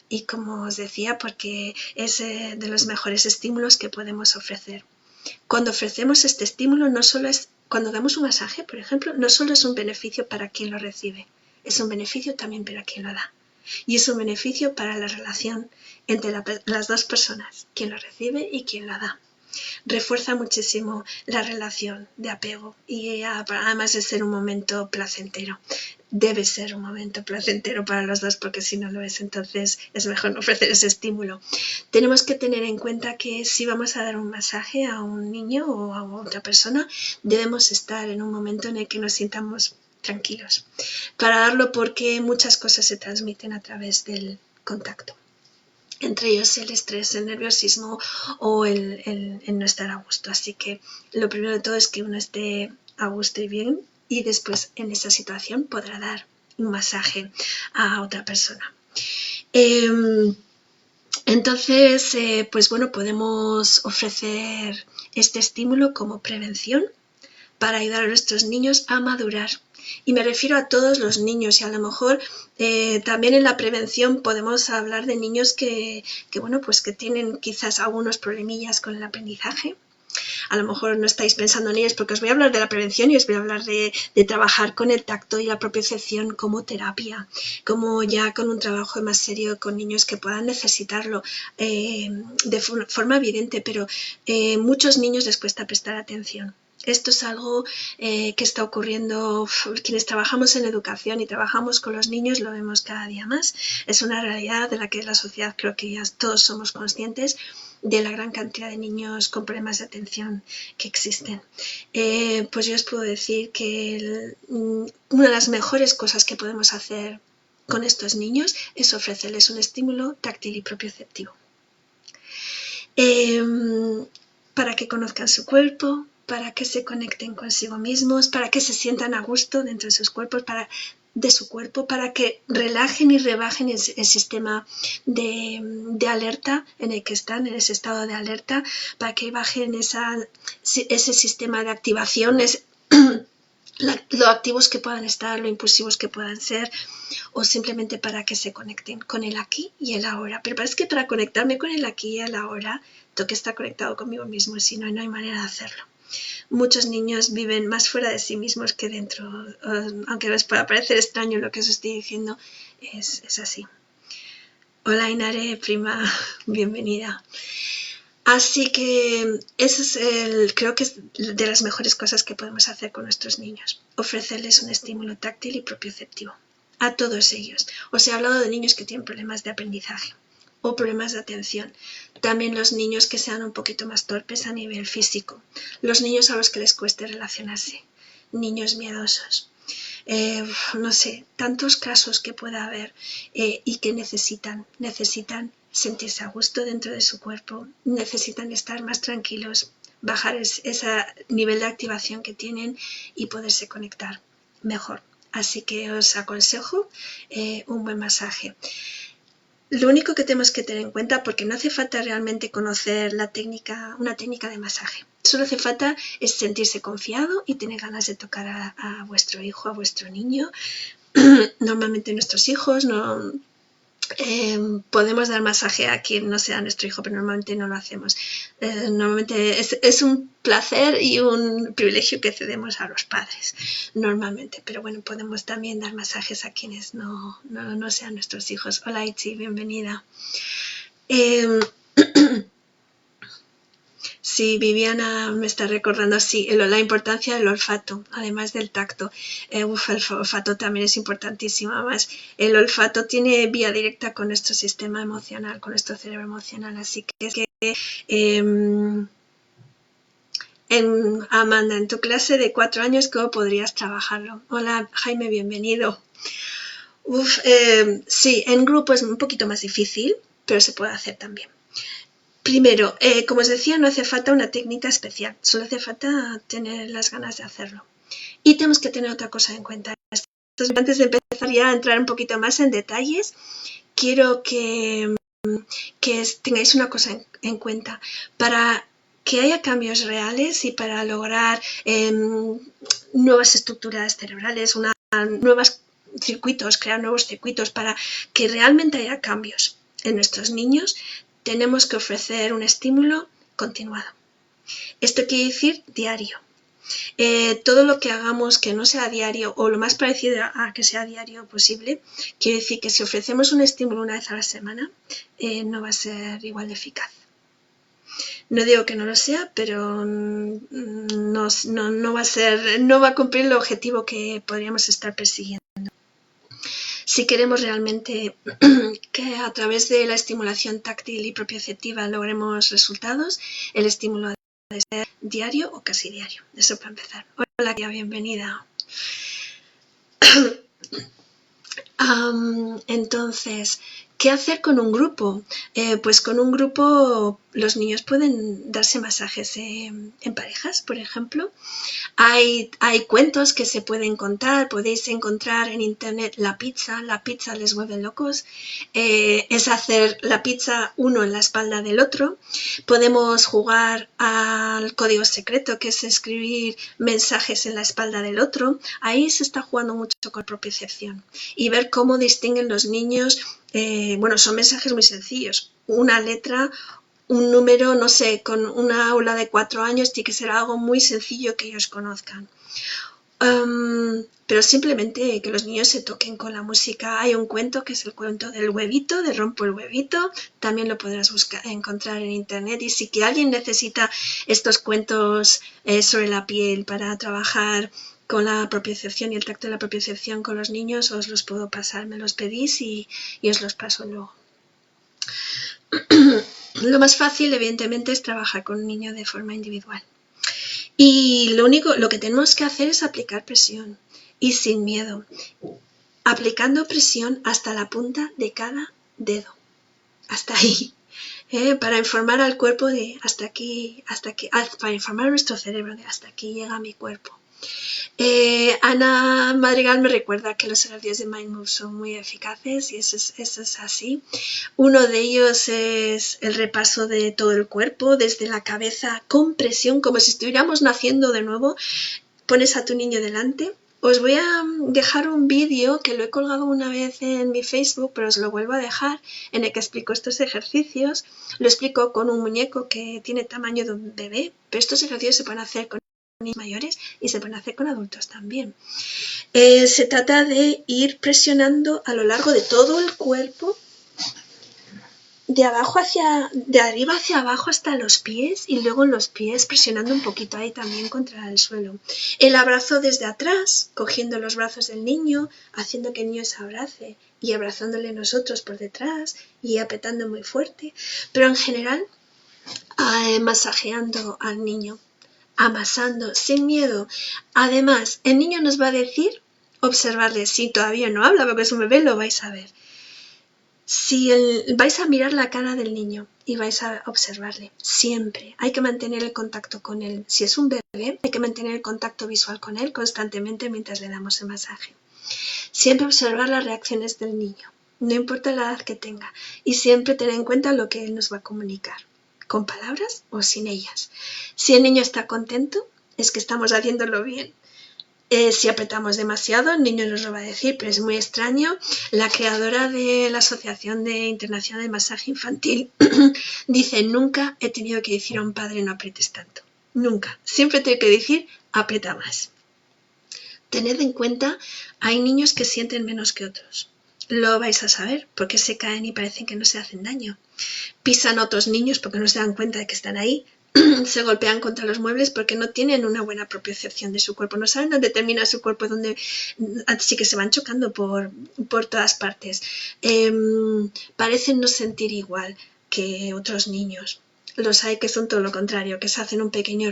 y, como os decía, porque es de los mejores estímulos que podemos ofrecer. Cuando ofrecemos este estímulo, no solo es, cuando damos un masaje, por ejemplo, no solo es un beneficio para quien lo recibe, es un beneficio también para quien lo da. Y es un beneficio para la relación entre las dos personas, quien lo recibe y quien lo da. Refuerza muchísimo la relación de apego y además de ser un momento placentero. Debe ser un momento placentero para los dos, porque si no lo es, entonces es mejor no ofrecer ese estímulo. Tenemos que tener en cuenta que si vamos a dar un masaje a un niño o a otra persona, debemos estar en un momento en el que nos sintamos tranquilos para darlo, porque muchas cosas se transmiten a través del contacto, entre ellos el estrés, el nerviosismo o el no estar a gusto. Así que lo primero de todo es que uno esté a gusto y bien, y después en esa situación podrá dar un masaje a otra persona. Entonces, pues bueno, podemos ofrecer este estímulo como prevención para ayudar a nuestros niños a madurar Y me refiero a todos los niños, y a lo mejor también en la prevención podemos hablar de niños que bueno, pues que tienen quizás algunos problemillas con el aprendizaje. A lo mejor no estáis pensando en ellos porque os voy a hablar de la prevención y os voy a hablar de trabajar con el tacto y la propiocepción como terapia, como ya con un trabajo más serio con niños que puedan necesitarlo de forma evidente, pero muchos niños les cuesta prestar atención. Esto es algo que está ocurriendo, quienes trabajamos en educación y trabajamos con los niños lo vemos cada día más. Es una realidad de la que la sociedad creo que ya todos somos conscientes, de la gran cantidad de niños con problemas de atención que existen. Pues yo os puedo decir que una de las mejores cosas que podemos hacer con estos niños es ofrecerles un estímulo táctil y propioceptivo. Para que conozcan su cuerpo, para que se conecten consigo mismos, para que se sientan a gusto dentro de sus cuerpos, de su cuerpo, para que relajen y rebajen el sistema de alerta en el que están, en ese estado de alerta, para que bajen ese sistema de activación, lo activos que puedan estar, lo impulsivos que puedan ser, o simplemente para que se conecten con el aquí y el ahora. Pero parece que para conectarme con el aquí y el ahora tengo que estar conectado conmigo mismo, si no, no hay manera de hacerlo. Muchos niños viven más fuera de sí mismos que dentro, aunque les pueda parecer extraño lo que os estoy diciendo, es así. Hola Inare, prima, bienvenida. Así que eso es creo que es de las mejores cosas que podemos hacer con nuestros niños, ofrecerles un estímulo táctil y propioceptivo a todos ellos. Os he hablado de niños que tienen problemas de aprendizaje o problemas de atención. También los niños que sean un poquito más torpes a nivel físico. Los niños a los que les cueste relacionarse. Niños miedosos. No sé, tantos casos que pueda haber y que necesitan sentirse a gusto dentro de su cuerpo, necesitan estar más tranquilos, bajar ese nivel de activación que tienen y poderse conectar mejor. Así que os aconsejo un buen masaje. Lo único que tenemos que tener en cuenta, porque no hace falta realmente conocer una técnica de masaje. Solo hace falta es sentirse confiado y tener ganas de tocar a vuestro hijo, a vuestro niño. Normalmente nuestros hijos no podemos dar masaje a quien no sea nuestro hijo, pero normalmente no lo hacemos. Normalmente es un placer y un privilegio que cedemos a los padres, normalmente. Pero bueno, podemos también dar masajes a quienes no sean nuestros hijos. Hola Itzi, bienvenida. Sí, Viviana me está recordando, sí, la importancia del olfato, además del tacto. El olfato también es importantísimo. Además, el olfato tiene vía directa con nuestro sistema emocional, con nuestro cerebro emocional. Así que Amanda, en tu clase de 4 años, ¿cómo podrías trabajarlo? Hola, Jaime, bienvenido. Sí, en grupo es un poquito más difícil, pero se puede hacer también. Primero, como os decía, no hace falta una técnica especial, solo hace falta tener las ganas de hacerlo. Y tenemos que tener otra cosa en cuenta. Entonces, antes de empezar ya a entrar un poquito más en detalles, quiero que tengáis una cosa en cuenta. Para que haya cambios reales y para lograr nuevas estructuras cerebrales, nuevos circuitos, crear nuevos circuitos, para que realmente haya cambios en nuestros niños, tenemos que ofrecer un estímulo continuado. Esto quiere decir diario. Todo lo que hagamos que no sea diario o lo más parecido a que sea diario posible, quiere decir que si ofrecemos un estímulo una vez a la semana, no va a ser igual de eficaz. No digo que no lo sea, pero no va a cumplir el objetivo que podríamos estar persiguiendo. Si queremos realmente que a través de la estimulación táctil y propioceptiva logremos resultados, el estímulo debe ser diario o casi diario. Eso para empezar. Hola, bienvenida. Entonces, ¿Qué hacer con un grupo? Pues con un grupo los niños pueden darse masajes en parejas, por ejemplo. Hay cuentos que se pueden contar, podéis encontrar en internet la pizza les vuelve locos, es hacer la pizza uno en la espalda del otro. Podemos jugar al código secreto, que es escribir mensajes en la espalda del otro. Ahí se está jugando mucho con propiocepción y ver cómo distinguen los niños. Bueno, son mensajes muy sencillos, una letra, un número, no sé, con una aula de 4 años tiene que ser algo muy sencillo que ellos conozcan. Pero simplemente que los niños se toquen con la música. Hay un cuento que es el cuento del huevito, de Rompo el huevito, también lo podrás encontrar en internet. Y si que alguien necesita estos cuentos sobre la piel para trabajar con la propiocepción y el tacto de la propiocepción con los niños, os los puedo pasar, me los pedís y os los paso luego. Lo más fácil, evidentemente, es trabajar con un niño de forma individual. Y lo que tenemos que hacer es aplicar presión y sin miedo, aplicando presión hasta la punta de cada dedo, hasta ahí, para informar al cuerpo de hasta aquí, para informar a nuestro cerebro de hasta aquí llega mi cuerpo. Ana Madrigal me recuerda que los ejercicios de Mind Move son muy eficaces y eso es así. Uno de ellos es el repaso de todo el cuerpo, desde la cabeza con presión, como si estuviéramos naciendo de nuevo. Pones a tu niño delante. Os voy a dejar un vídeo que lo he colgado una vez en mi Facebook, pero os lo vuelvo a dejar, en el que explico estos ejercicios. Lo explico con un muñeco que tiene tamaño de un bebé, pero estos ejercicios se pueden hacer con niños mayores y se pueden hacer con adultos también. Se trata de ir presionando a lo largo de todo el cuerpo, de arriba hacia abajo hasta los pies y luego los pies presionando un poquito ahí también contra el suelo. El abrazo desde atrás, cogiendo los brazos del niño, haciendo que el niño se abrace y abrazándole nosotros por detrás y apretando muy fuerte, pero en general masajeando al niño, amasando sin miedo. Además, el niño nos va a decir, observarle, si todavía no habla porque es un bebé, lo vais a ver. Vais a mirar la cara del niño y vais a observarle siempre. Hay que mantener el contacto con él. Si es un bebé, hay que mantener el contacto visual con él constantemente mientras le damos el masaje. Siempre observar las reacciones del niño, no importa la edad que tenga, y siempre tener en cuenta lo que él nos va a comunicar, con palabras o sin ellas. Si el niño está contento, es que estamos haciéndolo bien. Si apretamos demasiado, el niño nos lo va a decir, pero es muy extraño. La creadora de la Asociación Internacional de Masaje Infantil dice, nunca he tenido que decir a un padre no aprietes tanto. Nunca. Siempre tengo que decir, aprieta más. Tened en cuenta, hay niños que sienten menos que otros. Lo vais a saber porque se caen y parecen que no se hacen daño. Pisan a otros niños porque no se dan cuenta de que están ahí. Se golpean contra los muebles porque no tienen una buena propiocepción de su cuerpo, no saben dónde termina su cuerpo, así que se van chocando por todas partes. Parecen no sentir igual que otros niños. Los hay que son todo lo contrario, que se hacen un pequeño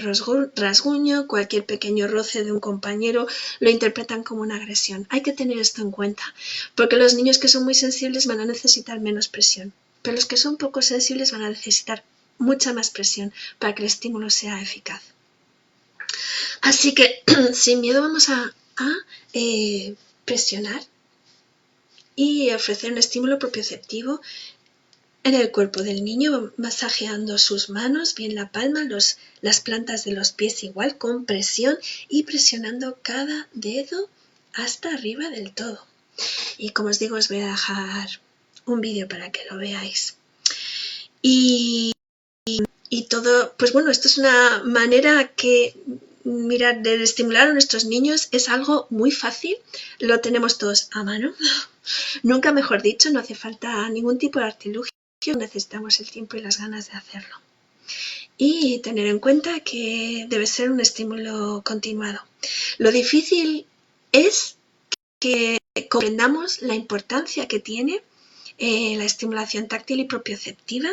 rasguño, cualquier pequeño roce de un compañero lo interpretan como una agresión. Hay que tener esto en cuenta, porque los niños que son muy sensibles van a necesitar menos presión, pero los que son poco sensibles van a necesitar mucha más presión para que el estímulo sea eficaz. Así que sin miedo vamos a presionar y ofrecer un estímulo propioceptivo en el cuerpo del niño, masajeando sus manos, bien la palma, las plantas de los pies igual, con presión y presionando cada dedo hasta arriba del todo. Y como os digo, os voy a dejar un vídeo para que lo veáis. Y todo, pues bueno, esto es una manera que, mirad, de estimular a nuestros niños es algo muy fácil, lo tenemos todos a mano, nunca mejor dicho, no hace falta ningún tipo de artilugio, necesitamos el tiempo y las ganas de hacerlo. Y tener en cuenta que debe ser un estímulo continuado. Lo difícil es que comprendamos la importancia que tiene la estimulación táctil y propioceptiva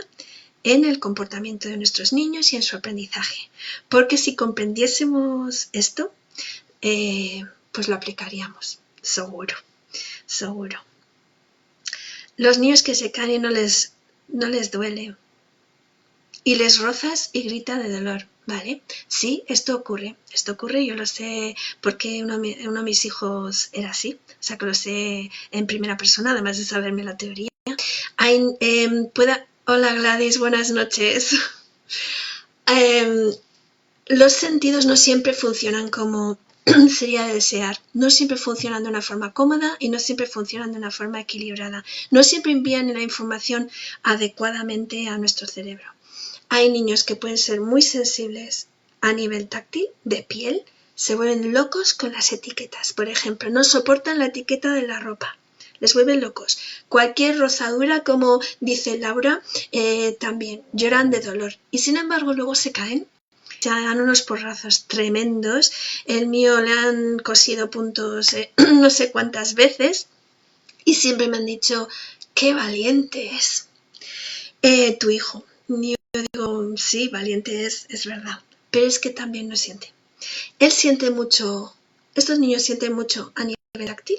en el comportamiento de nuestros niños y en su aprendizaje. Porque si comprendiésemos esto, pues lo aplicaríamos, seguro, seguro. Los niños que se caen y no les duele y les rozas y grita de dolor, ¿vale? Sí, esto ocurre, yo lo sé porque uno de mis hijos era así, o sea que lo sé en primera persona, además de saberme la teoría. Hola Gladys, buenas noches. Los sentidos no siempre funcionan como sería de desear. No siempre funcionan de una forma cómoda y no siempre funcionan de una forma equilibrada. No siempre envían la información adecuadamente a nuestro cerebro. Hay niños que pueden ser muy sensibles a nivel táctil, de piel, se vuelven locos con las etiquetas. Por ejemplo, no soportan la etiqueta de la ropa. Les vuelven locos. Cualquier rozadura, como dice Laura, también lloran de dolor. Y sin embargo, luego se caen. Se dan unos porrazos tremendos. El mío le han cosido puntos no sé cuántas veces. Y siempre me han dicho, qué valiente es tu hijo. Y yo digo, sí, valiente es verdad. Pero es que también no siente. Él siente mucho, estos niños sienten mucho a nivel táctil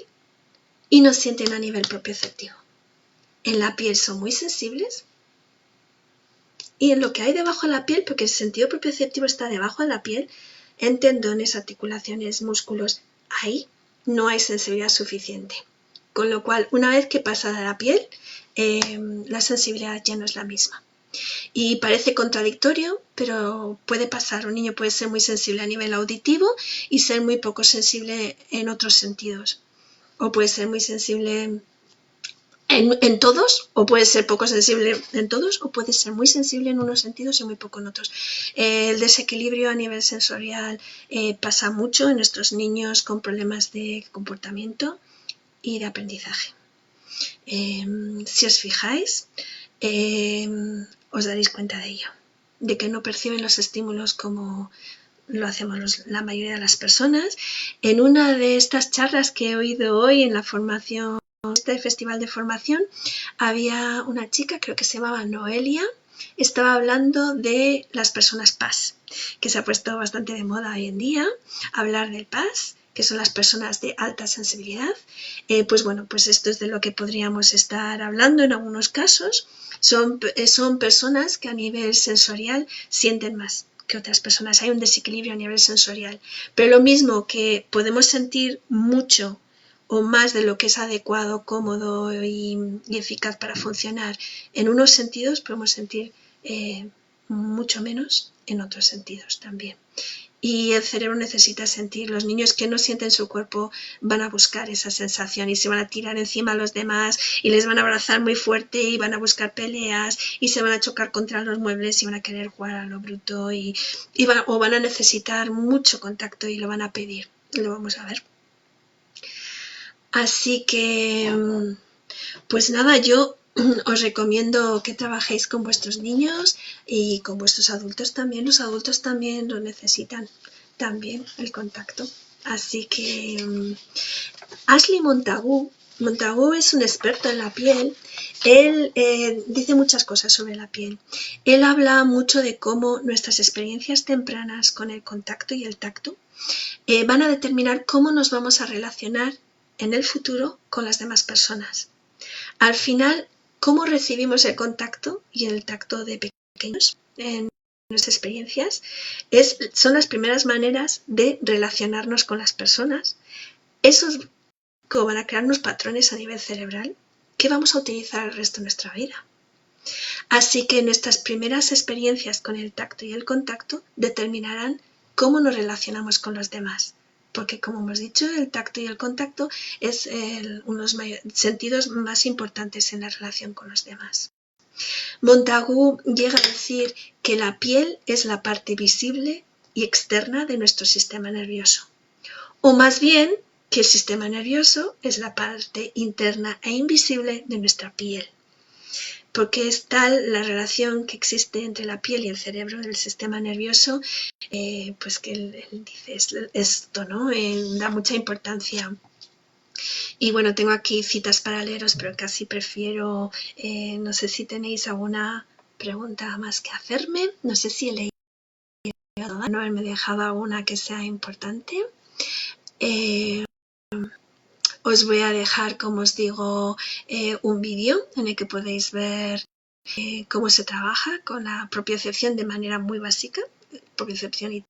y no sienten a nivel propioceptivo. En la piel son muy sensibles y en lo que hay debajo de la piel, porque el sentido propioceptivo está debajo de la piel, en tendones, articulaciones, músculos, ahí no hay sensibilidad suficiente. Con lo cual, una vez que pasa de la piel, la sensibilidad ya no es la misma. Y parece contradictorio, pero puede pasar. Un niño puede ser muy sensible a nivel auditivo y ser muy poco sensible en otros sentidos. O puede ser muy sensible en todos, o puede ser poco sensible en todos, o puede ser muy sensible en unos sentidos y muy poco en otros. El desequilibrio a nivel sensorial pasa mucho en nuestros niños con problemas de comportamiento y de aprendizaje. Si os fijáis, os daréis cuenta de ello, de que no perciben los estímulos como lo hacemos la mayoría de las personas. En una de estas charlas que he oído hoy en la formación, este festival de formación, había una chica, creo que se llamaba Noelia, estaba hablando de las personas PAS, que se ha puesto bastante de moda hoy en día, hablar del PAS, que son las personas de alta sensibilidad. Pues bueno, pues esto es de lo que podríamos estar hablando en algunos casos. Son personas que a nivel sensorial sienten más que otras personas. Hay un desequilibrio a nivel sensorial. Pero lo mismo que podemos sentir mucho o más de lo que es adecuado, cómodo y eficaz para funcionar en unos sentidos, podemos sentir mucho menos en otros sentidos también. Y el cerebro necesita sentir. Los niños que no sienten su cuerpo van a buscar esa sensación y se van a tirar encima a los demás y les van a abrazar muy fuerte y van a buscar peleas y se van a chocar contra los muebles y van a querer jugar a lo bruto o van a necesitar mucho contacto y lo van a pedir. Lo vamos a ver. Así que, pues nada, yo os recomiendo que trabajéis con vuestros niños y con vuestros adultos también. Los adultos también lo necesitan, también el contacto. Así que Ashley Montagu es un experto en la piel. Él dice muchas cosas sobre la piel. Él habla mucho de cómo nuestras experiencias tempranas con el contacto y el tacto van a determinar cómo nos vamos a relacionar en el futuro con las demás personas. Al final, cómo recibimos el contacto y el tacto de pequeños en nuestras experiencias son las primeras maneras de relacionarnos con las personas. Esos van a crear unos patrones a nivel cerebral que vamos a utilizar el resto de nuestra vida. Así que nuestras primeras experiencias con el tacto y el contacto determinarán cómo nos relacionamos con los demás. Porque, como hemos dicho, el tacto y el contacto es uno de los sentidos más importantes en la relación con los demás. Montagu llega a decir que la piel es la parte visible y externa de nuestro sistema nervioso. O más bien, que el sistema nervioso es la parte interna e invisible de nuestra piel. Porque es tal la relación que existe entre la piel y el cerebro del sistema nervioso, pues que él dice esto, ¿no? Da mucha importancia. Y bueno, tengo aquí citas para leeros, pero casi prefiero, no sé si tenéis alguna pregunta más que hacerme. No sé si he leído toda, no haberme dejado alguna que sea importante. os voy a dejar, como os digo, un vídeo en el que podéis ver cómo se trabaja con la propiocepción de manera muy básica, propiocepción y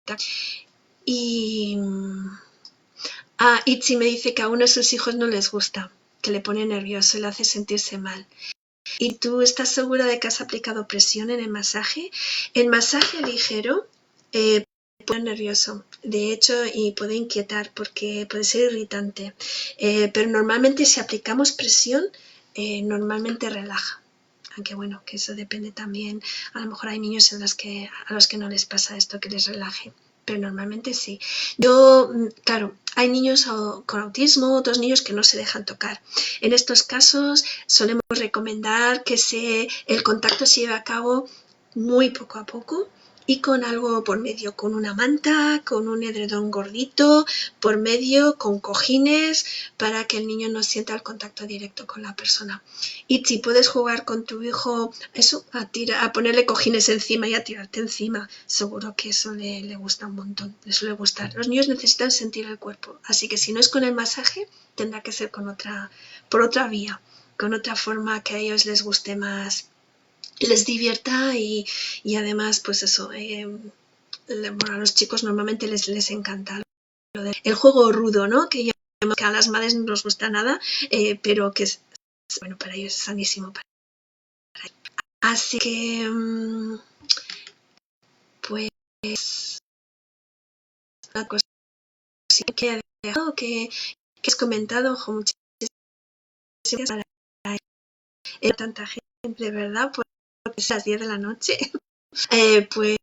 tal. Y Itzi me dice que a uno de sus hijos no les gusta, que le pone nervioso y le hace sentirse mal. ¿Y tú estás segura de que has aplicado presión en el masaje? El masaje ligero pone nervioso, de hecho, y puede inquietar porque puede ser irritante. Pero normalmente si aplicamos presión, normalmente relaja. Aunque bueno, que eso depende también. A lo mejor hay niños a los que no les pasa esto, que les relaje. Pero normalmente sí. Claro, hay niños con autismo, otros niños que no se dejan tocar. En estos casos solemos recomendar que el contacto se lleve a cabo muy poco a poco y con algo por medio, con una manta, con un edredón gordito, por medio, con cojines, para que el niño no sienta el contacto directo con la persona. Y si puedes jugar con tu hijo, eso, a ponerle cojines encima y a tirarte encima, seguro que eso le gusta un montón, le suele gustar. Los niños necesitan sentir el cuerpo, así que si no es con el masaje, tendrá que ser por otra vía, con otra forma que a ellos les guste más, les divierta y además, pues eso, a los chicos normalmente les encanta el juego rudo, ¿no? Que a las madres no nos gusta nada, pero que es, bueno, para ellos es sanísimo. Así que, pues, una cosa que he dejado, que has comentado, ojo, muchísimas gracias para tanta gente, ¿verdad? Porque es las 10 de la noche. Pues,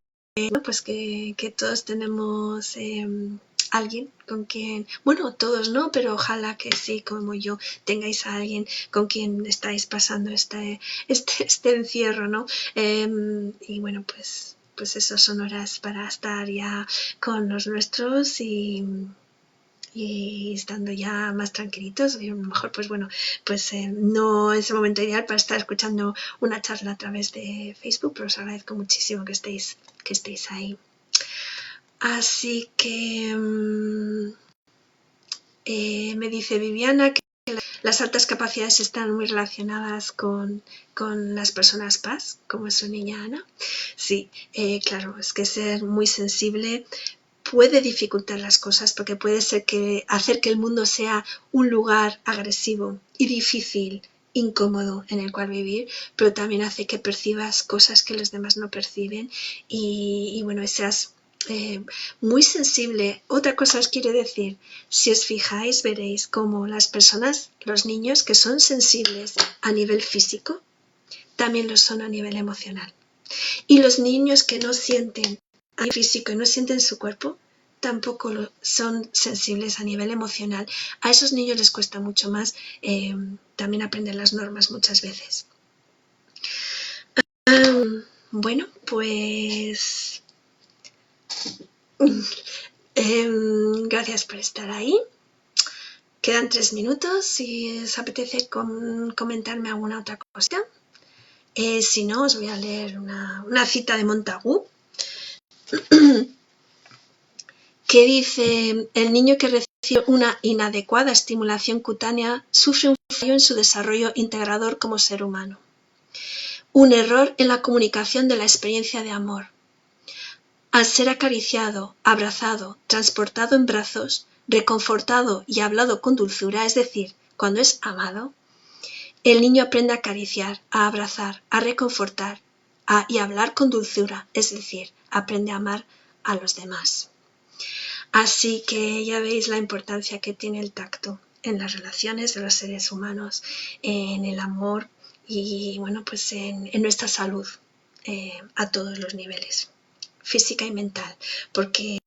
pues que todos tenemos alguien con quien, bueno, todos no, pero ojalá que sí, como yo, tengáis a alguien con quien estáis pasando este encierro, ¿no? Y bueno, pues eso son horas para estar ya con los nuestros y estando ya más tranquilitos, y a lo mejor pues bueno, pues no es el momento ideal para estar escuchando una charla a través de Facebook, pero os agradezco muchísimo que estéis ahí. Así que me dice Viviana que las altas capacidades están muy relacionadas con las personas paz, como es su niña Ana. Sí, claro, es que ser muy sensible puede dificultar las cosas porque puede ser que hacer que el mundo sea un lugar agresivo y difícil, incómodo en el cual vivir, pero también hace que percibas cosas que los demás no perciben y bueno, seas muy sensible. Otra cosa os quiero decir, si os fijáis veréis cómo las personas, los niños que son sensibles a nivel físico, también lo son a nivel emocional. Y los niños que no sienten a nivel físico y no sienten su cuerpo, tampoco son sensibles a nivel emocional. A esos niños les cuesta mucho más también aprender las normas muchas veces. Bueno, pues gracias por estar ahí. Quedan 3 minutos. Si os apetece comentarme alguna otra cosa. Si no, os voy a leer una cita de Montagu que dice: el niño que recibe una inadecuada estimulación cutánea sufre un fallo en su desarrollo integrador como ser humano, un error en la comunicación de la experiencia de amor. Al ser acariciado, abrazado, transportado en brazos, reconfortado y hablado con dulzura, es decir, cuando es amado, el niño aprende a acariciar, a abrazar, a reconfortar y a hablar con dulzura, es decir, aprende a amar a los demás. Así que ya veis la importancia que tiene el tacto en las relaciones de los seres humanos, en el amor y bueno, pues en nuestra salud a todos los niveles, física y mental, porque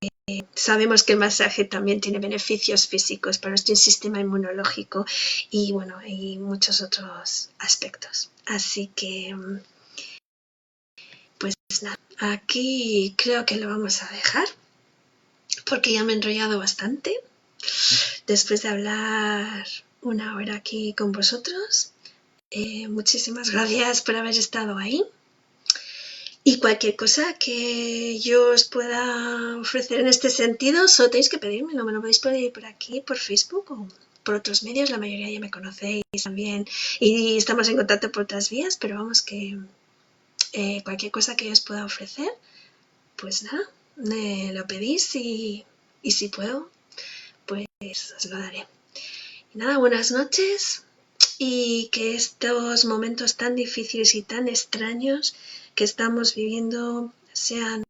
sabemos que el masaje también tiene beneficios físicos para nuestro sistema inmunológico y bueno, y muchos otros aspectos. Así que pues nada, aquí creo que lo vamos a dejar porque ya me he enrollado bastante después de hablar una hora aquí con vosotros. Muchísimas gracias por haber estado ahí. Y cualquier cosa que yo os pueda ofrecer en este sentido, solo tenéis que pedírmelo. Me lo podéis pedir por aquí, por Facebook por otros medios, la mayoría ya me conocéis también y estamos en contacto por otras vías, pero vamos que cualquier cosa que os pueda ofrecer, pues nada, lo pedís y si puedo, pues os lo daré. Y nada, buenas noches y que estos momentos tan difíciles y tan extraños que estamos viviendo sean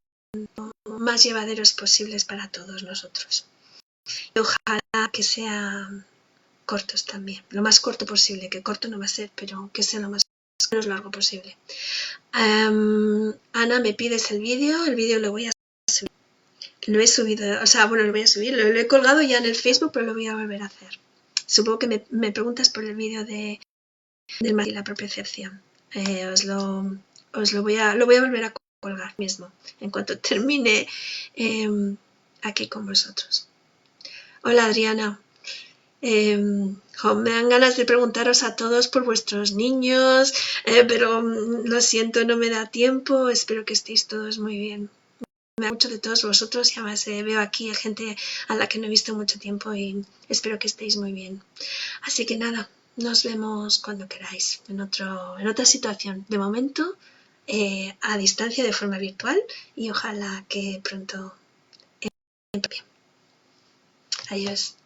más llevaderos posibles para todos nosotros. Y ojalá que sean cortos también, lo más corto posible, que corto no va a ser, pero que sea lo más menos largo posible. Ana, me pides el vídeo lo voy a subir. Lo he subido, o sea, bueno, lo voy a subir, lo he colgado ya en el Facebook, pero lo voy a volver a hacer. Supongo que me preguntas por el vídeo del mar y la propiocepción. Os lo voy a volver a colgar mismo, en cuanto termine aquí con vosotros. Hola Adriana. Me dan ganas de preguntaros a todos por vuestros niños, pero lo siento, no me da tiempo. Espero que estéis todos muy bien. Me da mucho de todos vosotros y además veo aquí a gente a la que no he visto mucho tiempo y espero que estéis muy bien. Así que nada, nos vemos cuando queráis, en otra situación. De momento, a distancia de forma virtual y ojalá que pronto. Adiós.